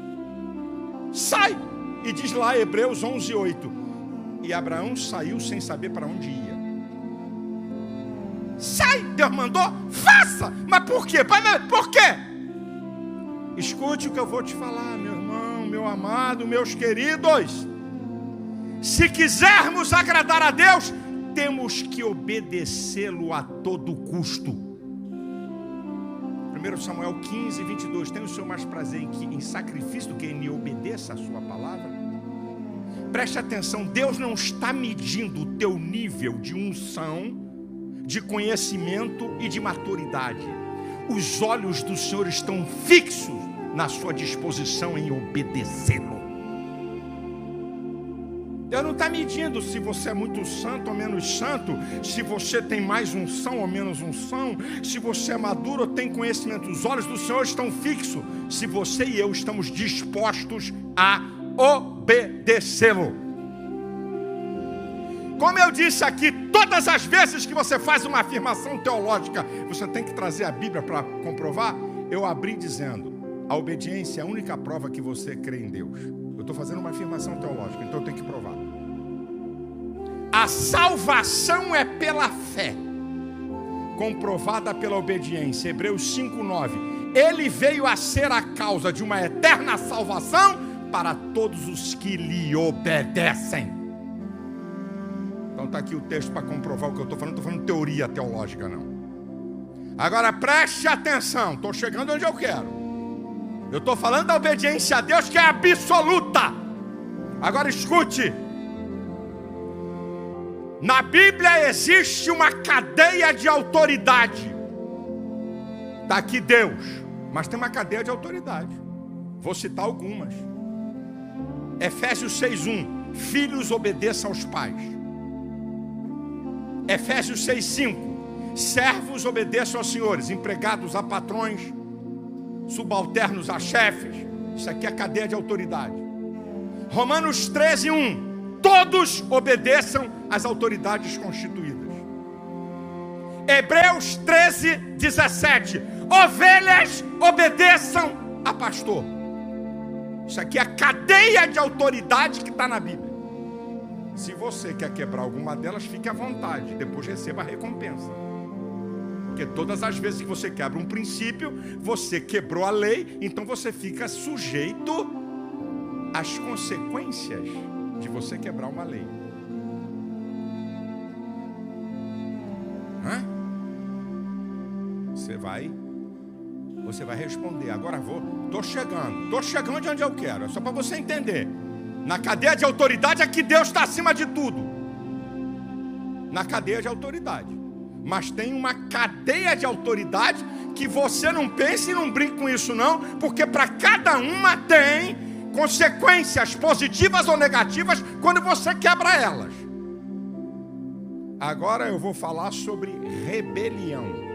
Speaker 1: Sai! E diz lá Hebreus 11:8. E Abraão saiu sem saber para onde ia. Sai! Deus mandou? Faça! Mas por quê? Por quê? Escute o que eu vou te falar, meu irmão, meu amado, meus queridos. Se quisermos agradar a Deus, temos que obedecê-lo a todo custo. 1 Samuel 15, 22. Tem o Senhor mais prazer em sacrifício do que em obedeça a sua palavra? Preste atenção, Deus não está medindo o teu nível de unção, de conhecimento e de maturidade. Os olhos do Senhor estão fixos na sua disposição em obedecê-lo. Deus não está medindo se você é muito santo ou menos santo, se você tem mais unção ou menos unção, se você é maduro ou tem conhecimento. Os olhos do Senhor estão fixos se você e eu estamos dispostos a obedecê-lo. Como eu disse aqui, todas as vezes que você faz uma afirmação teológica, você tem que trazer a Bíblia para comprovar. Eu abri dizendo, a obediência é a única prova que você crê em Deus. Eu estou fazendo uma afirmação teológica, então eu tenho que provar. A salvação é pela fé, comprovada pela obediência. Hebreus 5:9. Ele veio a ser a causa de uma eterna salvação para todos os que lhe obedecem. Então está aqui o texto para comprovar o que eu estou falando. Não estou falando teoria teológica, não. Agora preste atenção, estou chegando onde eu quero. Eu estou falando da obediência a Deus, que é absoluta. Agora escute. Na Bíblia existe uma cadeia de autoridade. Está aqui Deus, mas tem uma cadeia de autoridade. Vou citar algumas. Efésios 6:1. Filhos, obedeçam aos pais. Efésios 6:5. Servos, obedeçam aos senhores. Empregados a patrões, subalternos a chefes. Isso aqui é a cadeia de autoridade. Romanos 13:1. Todos obedeçam às autoridades constituídas. Hebreus 13:17. Ovelhas, obedeçam a pastor. Isso aqui é a cadeia de autoridade que está na Bíblia. Se você quer quebrar alguma delas, fique à vontade, depois receba a recompensa. Porque todas as vezes que você quebra um princípio, você quebrou a lei, então você fica sujeito às consequências de você quebrar uma lei. Você vai responder. Agora estou chegando de onde eu quero. É só para você entender. Na cadeia de autoridade é que Deus está acima de tudo. Na cadeia de autoridade. Mas tem uma cadeia de autoridade que você não pense e não brinque com isso não, porque para cada uma tem consequências positivas ou negativas quando você quebra elas. Agora eu vou falar sobre rebelião.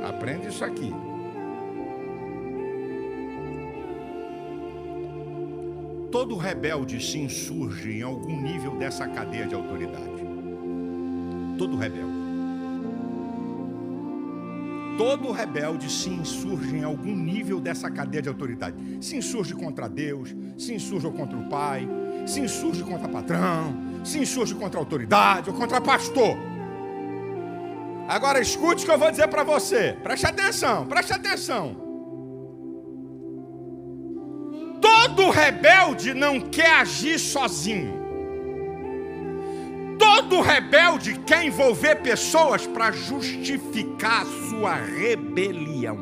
Speaker 1: Aprende isso aqui. Todo rebelde se insurge em algum nível dessa cadeia de autoridade. Todo rebelde. Todo rebelde se insurge em algum nível dessa cadeia de autoridade. Se insurge contra Deus, se insurge contra o pai, se insurge contra patrão, se insurge contra a autoridade ou contra pastor. Agora escute o que eu vou dizer para você. Preste atenção, preste atenção. Todo rebelde não quer agir sozinho. Todo rebelde quer envolver pessoas para justificar a sua rebelião.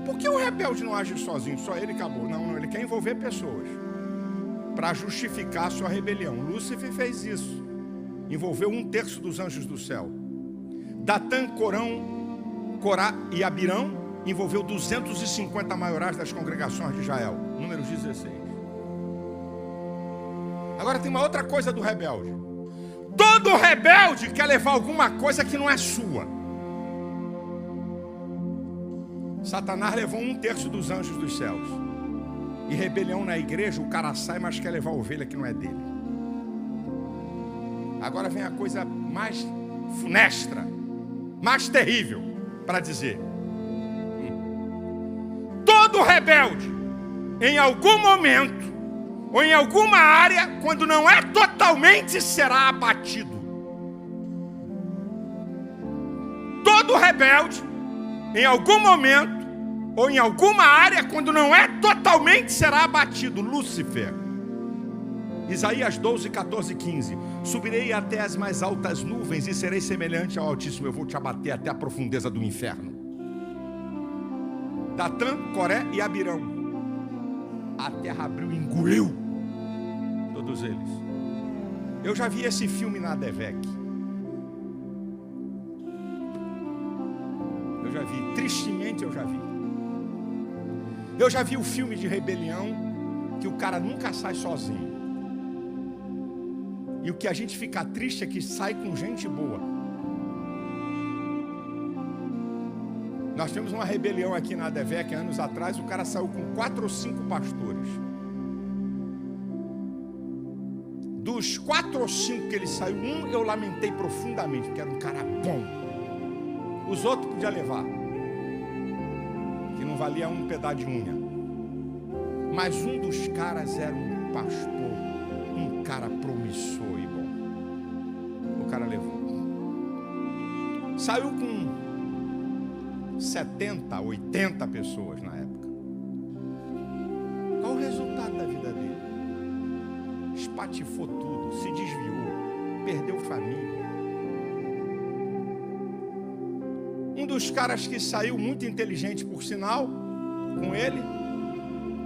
Speaker 1: Por que o rebelde não age sozinho? Só ele acabou. Não, ele quer envolver pessoas para justificar a sua rebelião. Lúcifer fez isso. Envolveu 1/3 dos anjos do céu. Datã, Corá e Abirão envolveu 250 maiorais das congregações de Israel. Números 16. Agora tem uma outra coisa do rebelde. Todo rebelde quer levar alguma coisa que não é sua. Satanás levou 1/3 dos anjos dos céus. E rebelião na igreja, o cara sai, mas quer levar a ovelha que não é dele. Agora vem a coisa mais funestra, mais terrível para dizer. Todo rebelde, em algum momento, ou em alguma área, quando não é totalmente, será abatido. Todo rebelde, em algum momento, ou em alguma área, quando não é totalmente, será abatido. Lúcifer. Isaías 12, 14, 15. Subirei até as mais altas nuvens e serei semelhante ao Altíssimo. Eu vou te abater até a profundeza do inferno. Datã, Coré e Abirão. A terra abriu e engoliu todos eles. Eu já vi esse filme na ADVEC. Eu já vi, tristemente eu já vi. Eu já vi o filme de rebelião que o cara nunca sai sozinho. E o que a gente fica triste é que sai com gente boa. Nós temos uma rebelião aqui na ADVEC, anos atrás, o cara saiu com 4 ou 5 pastores. Dos 4 ou 5 que ele saiu, um eu lamentei profundamente, porque era um cara bom. Os outros podia levar, que não valia um pedaço de unha. Mas um dos caras era um pastor, um cara promissor e bom. O cara levou. Saiu com 70, 80 pessoas na época. Qual o resultado da vida dele? Espatifou tudo, se desviou, perdeu família. Um dos caras que saiu muito inteligente, por sinal, com ele,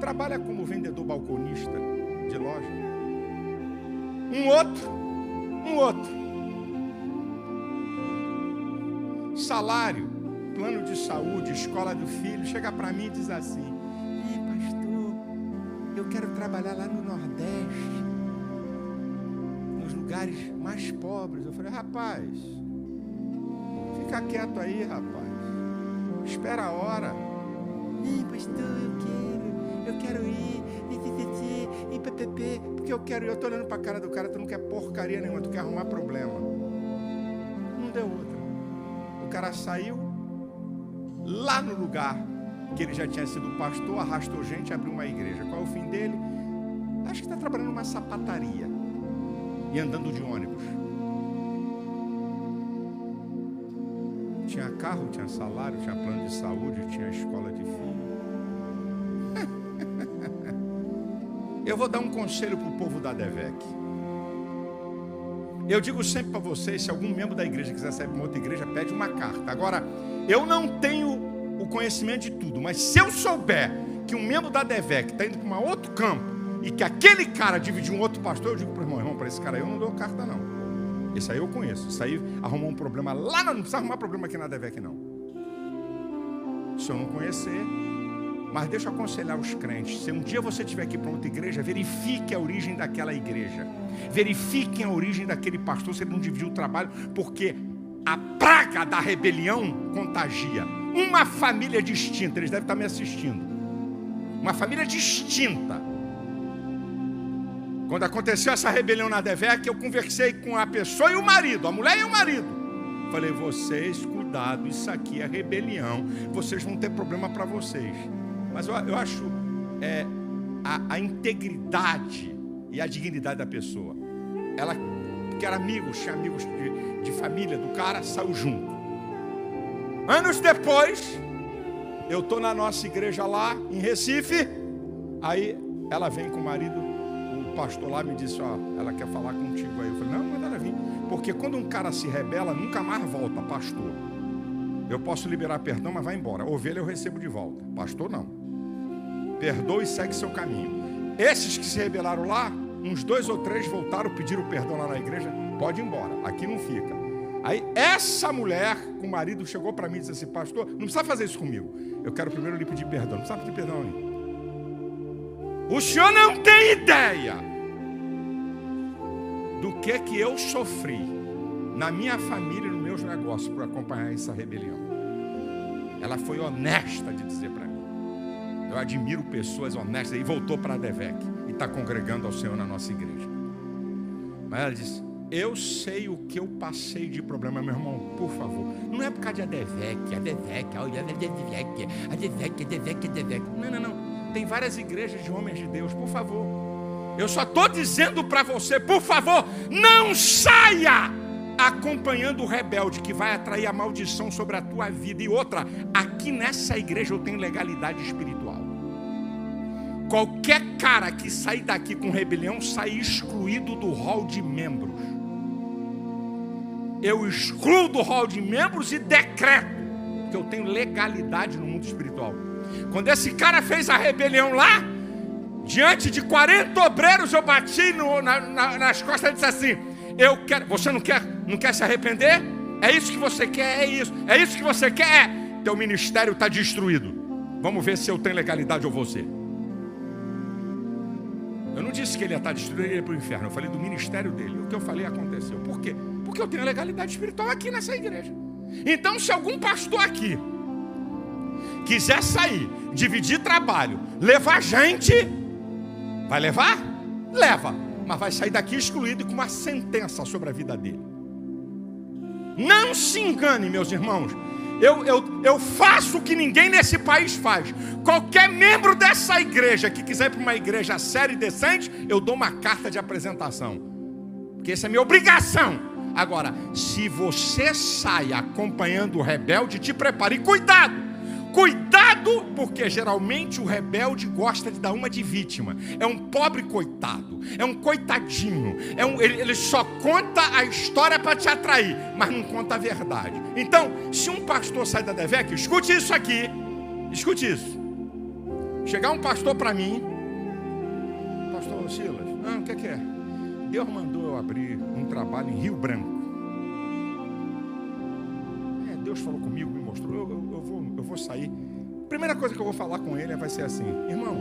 Speaker 1: trabalha como vendedor balconista de loja. Um outro. Salário, plano de saúde, escola do filho, chega para mim e diz assim: pastor, eu quero trabalhar lá no Nordeste, nos lugares mais pobres. Eu falei: rapaz, fica quieto aí, rapaz, espera a hora. Pastor, eu quero ir, porque eu quero ir. Eu estou olhando para a cara do cara, tu não quer porcaria nenhuma, tu quer arrumar problema. Não deu outra. O cara saiu lá no lugar que ele já tinha sido pastor, arrastou gente, abriu uma igreja. Qual é o fim dele? Acho que está trabalhando numa sapataria e andando de ônibus. Tinha carro, tinha salário, tinha plano de saúde, tinha escola de filho. Eu vou dar um conselho para o povo da ADVEC. Eu digo sempre para vocês, se algum membro da igreja quiser sair para uma outra igreja, pede uma carta. Agora, eu não tenho o conhecimento de tudo, mas se eu souber que um membro da ADVEC está indo para um outro campo e que aquele cara dividiu um outro pastor, eu digo para o irmão, para esse cara aí eu não dou carta não. Esse aí eu conheço, esse aí arrumou um problema lá, não precisa arrumar problema aqui na ADVEC não. Se eu não conhecer, mas deixa eu aconselhar os crentes, se um dia você estiver aqui para outra igreja, verifique a origem daquela igreja, verifiquem a origem daquele pastor, se ele não dividiu o trabalho, porque a praga da rebelião contagia. Uma família distinta, eles devem estar me assistindo, uma família distinta. Quando aconteceu essa rebelião na ADVEC, eu conversei com a pessoa e o marido, a mulher e o marido. Falei: vocês, cuidado, isso aqui é rebelião, vocês vão ter problema para vocês. Mas eu acho a integridade e a dignidade da pessoa. Ela, que era amigos, tinha amigos de família do cara, saiu junto. Anos depois, eu estou na nossa igreja lá em Recife. Aí ela vem com o marido, o pastor lá me disse: ela quer falar contigo aí. Eu falei: não, manda ela vir. Porque quando um cara se rebela, nunca mais volta, pastor. Eu posso liberar perdão, mas vai embora. Ovelha eu recebo de volta, pastor não. Perdoa e segue seu caminho. Esses que se rebelaram lá, uns 2 ou 3 voltaram, pediram perdão lá na igreja. Pode ir embora, aqui não fica. Aí essa mulher com o marido chegou para mim e disse assim: pastor, não precisa fazer isso comigo, eu quero primeiro lhe pedir perdão. Não precisa pedir perdão aí. O senhor não tem ideia do que eu sofri na minha família e nos meus negócios por acompanhar essa rebelião. Ela foi honesta de dizer para mim. Eu admiro pessoas honestas. E voltou para a ADVEC e está congregando ao Senhor na nossa igreja. Mas ela disse: eu sei o que eu passei de problema, meu irmão, por favor. Não é por causa de ADVEC. Não. Tem várias igrejas de homens de Deus, por favor. Eu só estou dizendo para você, por favor, não saia acompanhando o rebelde que vai atrair a maldição sobre a tua vida. E outra, aqui nessa igreja eu tenho legalidade espiritual. Qualquer cara que sair daqui com rebelião, sair excluído do hall de membros. Eu excluo do hall de membros e decreto que eu tenho legalidade no mundo espiritual. Quando esse cara fez a rebelião lá, diante de 40 obreiros, eu bati nas costas e disse assim: eu quero, você não quer se arrepender? É isso que você quer? É isso que você quer? Teu ministério está destruído. Vamos ver se eu tenho legalidade ou você. Eu não disse que ele ia estar destruído, ele ia para o inferno. Eu falei do ministério dele. O que eu falei aconteceu. Por quê? Porque eu tenho legalidade espiritual aqui nessa igreja. Então, se algum pastor aqui quiser sair, dividir trabalho, levar gente, vai levar? Leva. Mas vai sair daqui excluído com uma sentença sobre a vida dele. Não se engane, meus irmãos. Eu faço o que ninguém nesse país faz. Qualquer membro dessa igreja que quiser ir para uma igreja séria e decente, eu dou uma carta de apresentação, porque essa é a minha obrigação. Agora, se você sai acompanhando o rebelde, te prepare. E cuidado, porque geralmente o rebelde gosta de dar uma de vítima. É um pobre coitado, é um coitadinho, ele só conta a história para te atrair, mas não conta a verdade. Então, se um pastor sai da DEVEC, escute isso aqui, escute isso. Chegar um pastor para mim: pastor Silas, o que é? Deus mandou eu abrir um trabalho em Rio Branco. Deus falou comigo, me mostrou, eu vou sair. Primeira coisa que eu vou falar com ele vai ser assim: irmão,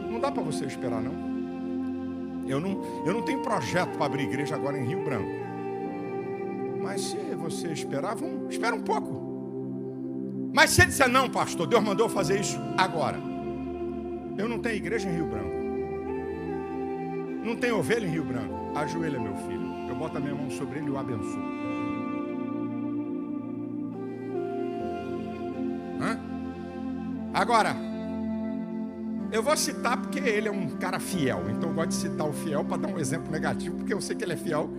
Speaker 1: não dá para você esperar não. Eu não tenho projeto para abrir igreja agora em Rio Branco. Mas se você esperar, espera um pouco. Mas se ele disser: não, pastor, Deus mandou fazer isso agora. Eu não tenho igreja em Rio Branco. Não tenho ovelha em Rio Branco. Ajoelha, meu filho. Eu boto a minha mão sobre ele e o abençoo. Agora, eu vou citar porque ele é um cara fiel. Então eu gosto de citar o fiel para dar um exemplo negativo, porque eu sei que ele é fiel.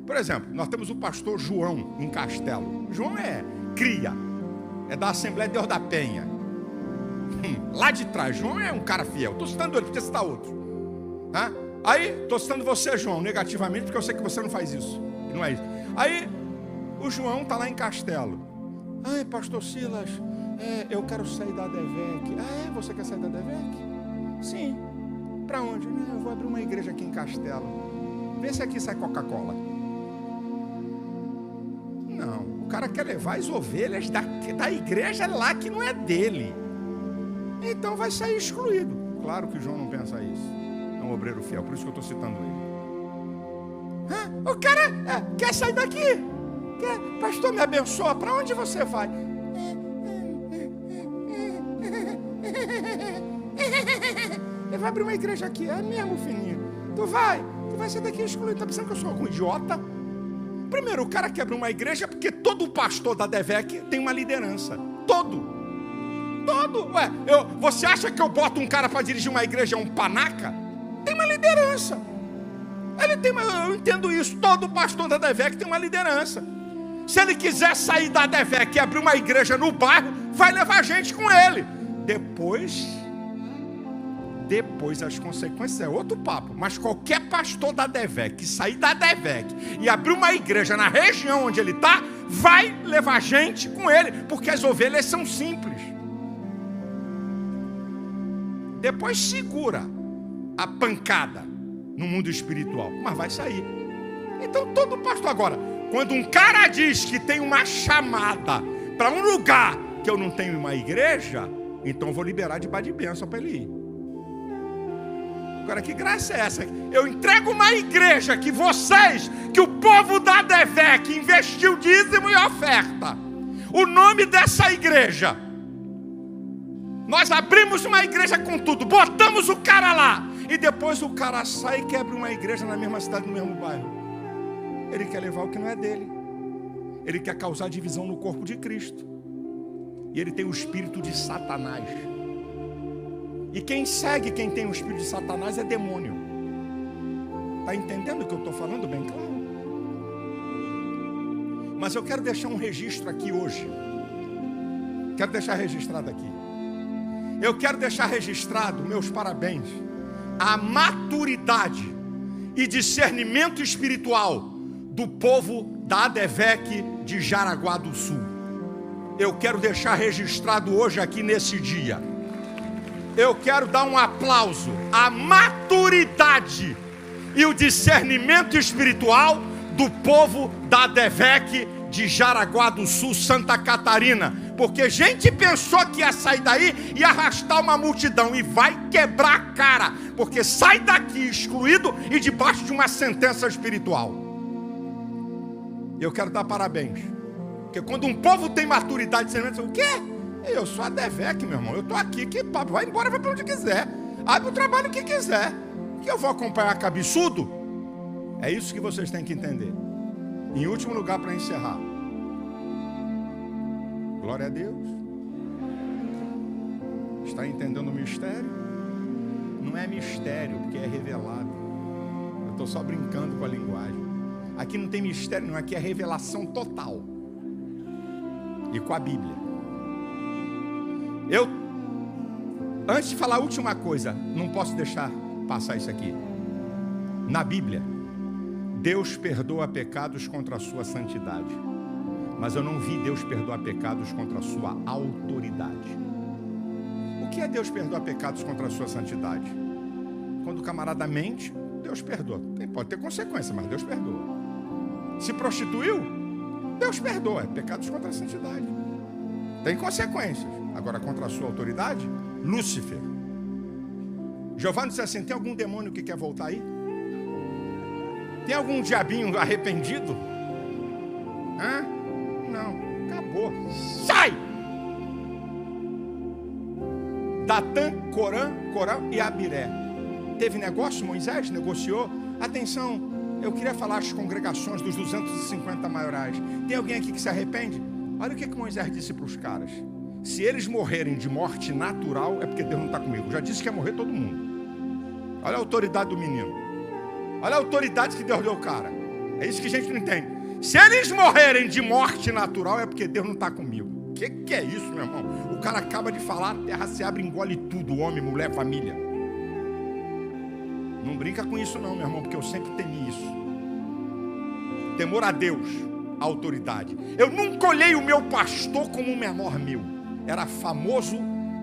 Speaker 1: Por exemplo, nós temos o pastor João em Castelo. João é cria, é da Assembleia de Deus da Penha, lá de trás. João é um cara fiel. Estou citando ele, podia citar outro. Aí, estou citando você, João, negativamente, porque eu sei que você não faz isso. Não é isso. Aí, o João está lá em Castelo. Ai, pastor Silas, eu quero sair da DEVEC. Você quer sair da DEVEC? Sim. Para onde? Não, eu vou abrir uma igreja aqui em Castelo. Vê se aqui sai Coca-Cola. Não, o cara quer levar as ovelhas da igreja lá que não é dele. Então vai sair excluído. Claro que o João não pensa isso. É um obreiro fiel, por isso que eu estou citando ele. O cara quer sair daqui. Pastor, me abençoa. Para onde você vai? Ele vai abrir uma igreja aqui. É mesmo, fininho. Tu vai sair daqui excluído. Está pensando que eu sou algum idiota? Primeiro, o cara quebra uma igreja porque todo pastor da DEVEC tem uma liderança. Todo. Você acha que eu boto um cara para dirigir uma igreja, um panaca? Tem uma liderança. Eu entendo isso. Todo pastor da DEVEC tem uma liderança. Se ele quiser sair da DEVEC e abrir uma igreja no bairro, vai levar gente com ele. Depois as consequências é outro papo. Mas qualquer pastor da DEVEC que sair da DEVEC e abrir uma igreja na região onde ele está, vai levar gente com ele, porque as ovelhas são simples. Depois segura a pancada no mundo espiritual, mas vai sair. Então todo pastor agora, quando um cara diz que tem uma chamada para um lugar que eu não tenho uma igreja, então eu vou liberar de bênção para ele ir. Agora, que graça é essa? Eu entrego uma igreja que o povo da DEVEC investiu dízimo e oferta. O nome dessa igreja, nós abrimos uma igreja com tudo, botamos o cara lá, e depois o cara sai e quebra uma igreja na mesma cidade, no mesmo bairro. Ele quer levar o que não é dele. Ele quer causar divisão no corpo de Cristo. E ele tem o espírito de Satanás. E quem segue quem tem o espírito de Satanás é demônio. Está entendendo o que eu estou falando bem claro? Mas eu quero deixar um registro aqui hoje. Quero deixar registrado aqui. Eu quero deixar registrado meus parabéns a maturidade e discernimento espiritual do povo da ADVEC de Jaraguá do Sul. Eu quero deixar registrado hoje aqui nesse dia. Eu quero dar um aplauso à maturidade e o discernimento espiritual do povo da ADVEC de Jaraguá do Sul, Santa Catarina. Porque gente pensou que ia sair daí e arrastar uma multidão, e vai quebrar a cara, porque sai daqui excluído e debaixo de uma sentença espiritual. Eu quero dar parabéns, porque quando um povo tem maturidade, você diz: o quê? Eu sou a ADVEC, meu irmão, eu estou aqui, que vai embora, vai para onde quiser, abre o trabalho que quiser, que eu vou acompanhar cabeçudo. É isso que vocês têm que entender. Em último lugar, para encerrar, glória a Deus. Está entendendo o mistério? Não é mistério, porque é revelado. Eu estou só brincando com a linguagem. Aqui não tem mistério, não. Aqui é revelação total. E com a Bíblia. Antes de falar a última coisa, não posso deixar passar isso aqui. Na Bíblia, Deus perdoa pecados contra a sua santidade. Mas eu não vi Deus perdoar pecados contra a sua autoridade. O que é Deus perdoar pecados contra a sua santidade? Quando o camarada mente, Deus perdoa. Pode ter consequência, mas Deus perdoa. Se prostituiu, Deus perdoa. É pecados contra a santidade. Tem consequências. Agora, contra a sua autoridade, Lúcifer. Giovanni disse assim: tem algum demônio que quer voltar aí? Tem algum diabinho arrependido? Hã? Não, acabou. Sai! Datã, Corã e Abiré. Teve negócio? Moisés negociou? Atenção, eu queria falar às congregações dos 250 maiorais. Tem alguém aqui que se arrepende? Olha o que Moisés disse para os caras: se eles morrerem de morte natural, é porque Deus não está comigo. Já disse que ia morrer todo mundo. Olha a autoridade do menino. Olha a autoridade que Deus deu ao cara. É isso que a gente não entende. Se eles morrerem de morte natural, é porque Deus não está comigo. O que é isso, meu irmão? O cara acaba de falar, a terra se abre e engole tudo: homem, mulher, família. Não brinca com isso não, meu irmão, porque eu sempre temi isso. Temor a Deus, a autoridade. Eu nunca olhei o meu pastor como um menor meu. Era famoso,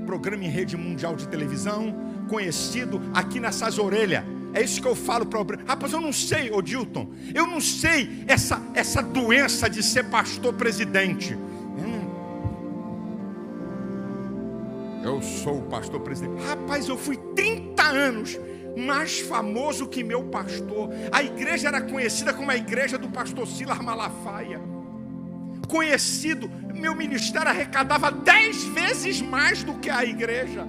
Speaker 1: programa em rede mundial de televisão, conhecido aqui nessas orelhas. É isso que eu falo para o... Rapaz, eu não sei, ô Dilton, eu não sei essa doença de ser pastor presidente. Eu sou o pastor presidente. Rapaz, eu fui 30 anos mais famoso que meu pastor. A igreja era conhecida como a igreja do pastor Silas Malafaia. Conhecido, meu ministério arrecadava 10 vezes mais do que a igreja.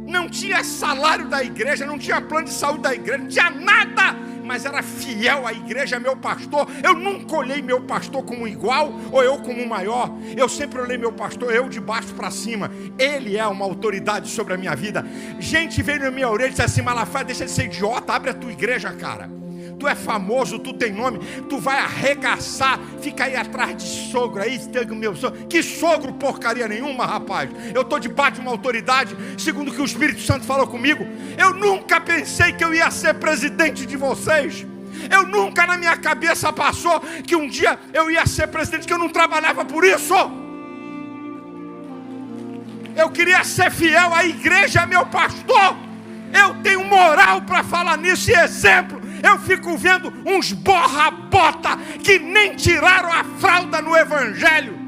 Speaker 1: Não tinha salário da igreja, não tinha plano de saúde da igreja, não tinha nada, mas era fiel à igreja, meu pastor. Eu nunca olhei meu pastor como igual ou eu como maior. Eu sempre olhei meu pastor, eu de baixo para cima. Ele é uma autoridade sobre a minha vida. Gente veio na minha orelha e disse assim: Malafaia, deixa de ser idiota, abre a tua igreja, cara. Tu é famoso, tu tem nome, tu vai arregaçar. Fica aí atrás de sogro aí, tem o meu sogro. Que sogro porcaria nenhuma, rapaz. Eu estou debaixo de uma autoridade, segundo o que o Espírito Santo falou comigo. Eu nunca pensei que eu ia ser presidente de vocês. Eu nunca na minha cabeça passou que um dia eu ia ser presidente, que eu não trabalhava por isso. Eu queria ser fiel à igreja, meu pastor. Eu tenho moral para falar nisso e exemplo. Eu fico vendo uns borra-bota que nem tiraram a fralda no evangelho.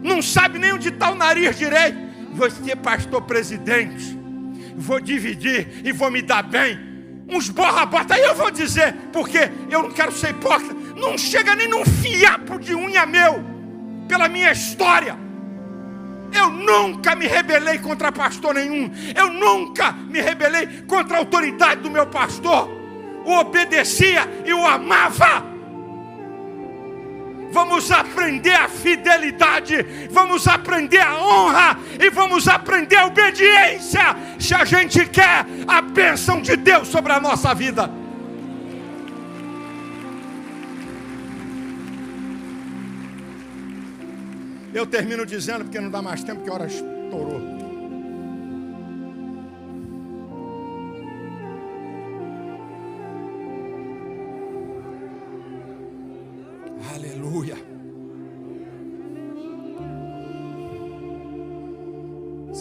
Speaker 1: Não sabe nem onde está o nariz direito. Vou ser pastor presidente, vou dividir e vou me dar bem. Uns borra-bota. Aí eu vou dizer, porque eu não quero ser hipócrita, não chega nem num fiapo de unha meu, pela minha história. Eu nunca me rebelei contra pastor nenhum. Eu nunca me rebelei contra a autoridade do meu pastor. O obedecia e o amava. Vamos aprender a fidelidade, vamos aprender a honra e vamos aprender a obediência, se a gente quer a bênção de Deus sobre a nossa vida. Eu termino dizendo, porque não dá mais tempo, que a hora estourou.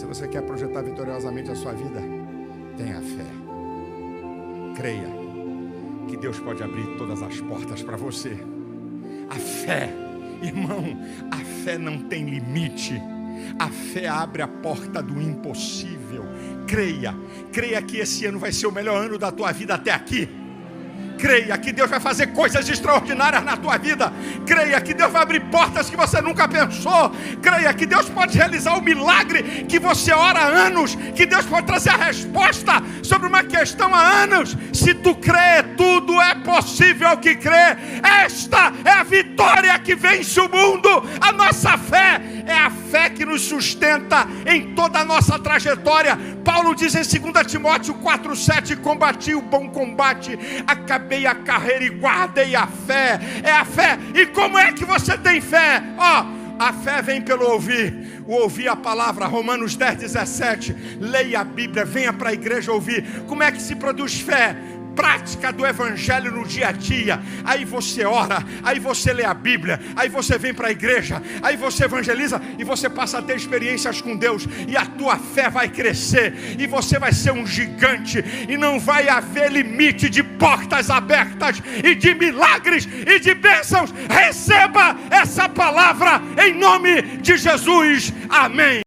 Speaker 1: Se você quer projetar vitoriosamente a sua vida, tenha fé. Creia que Deus pode abrir todas as portas para você. A fé, irmão, a fé não tem limite. A fé abre a porta do impossível. Creia que esse ano vai ser o melhor ano da tua vida até aqui. Creia que Deus vai fazer coisas extraordinárias na tua vida. Creia que Deus vai abrir portas que você nunca pensou. Creia que Deus pode realizar o milagre que você ora há anos. Que Deus pode trazer a resposta sobre uma questão há anos. Se tu crê, tudo é possível ao que crê. Esta é a vitória que vence o mundo. A nossa fé é a fé que nos sustenta em toda a nossa trajetória. Paulo diz em 2 Timóteo 4,7: combati o bom combate, acabei a carreira e guardei a fé. É a fé. E como é que você tem fé? A fé vem pelo ouvir. O ouvir a palavra. Romanos 10:17. Leia a Bíblia, venha para a igreja ouvir. Como é que se produz fé? Prática do evangelho no dia a dia. Aí você ora, aí você lê a Bíblia, aí você vem para a igreja, aí você evangeliza e você passa a ter experiências com Deus, e a tua fé vai crescer, e você vai ser um gigante, e não vai haver limite de portas abertas, e de milagres, e de bênçãos. Receba essa palavra em nome de Jesus, amém.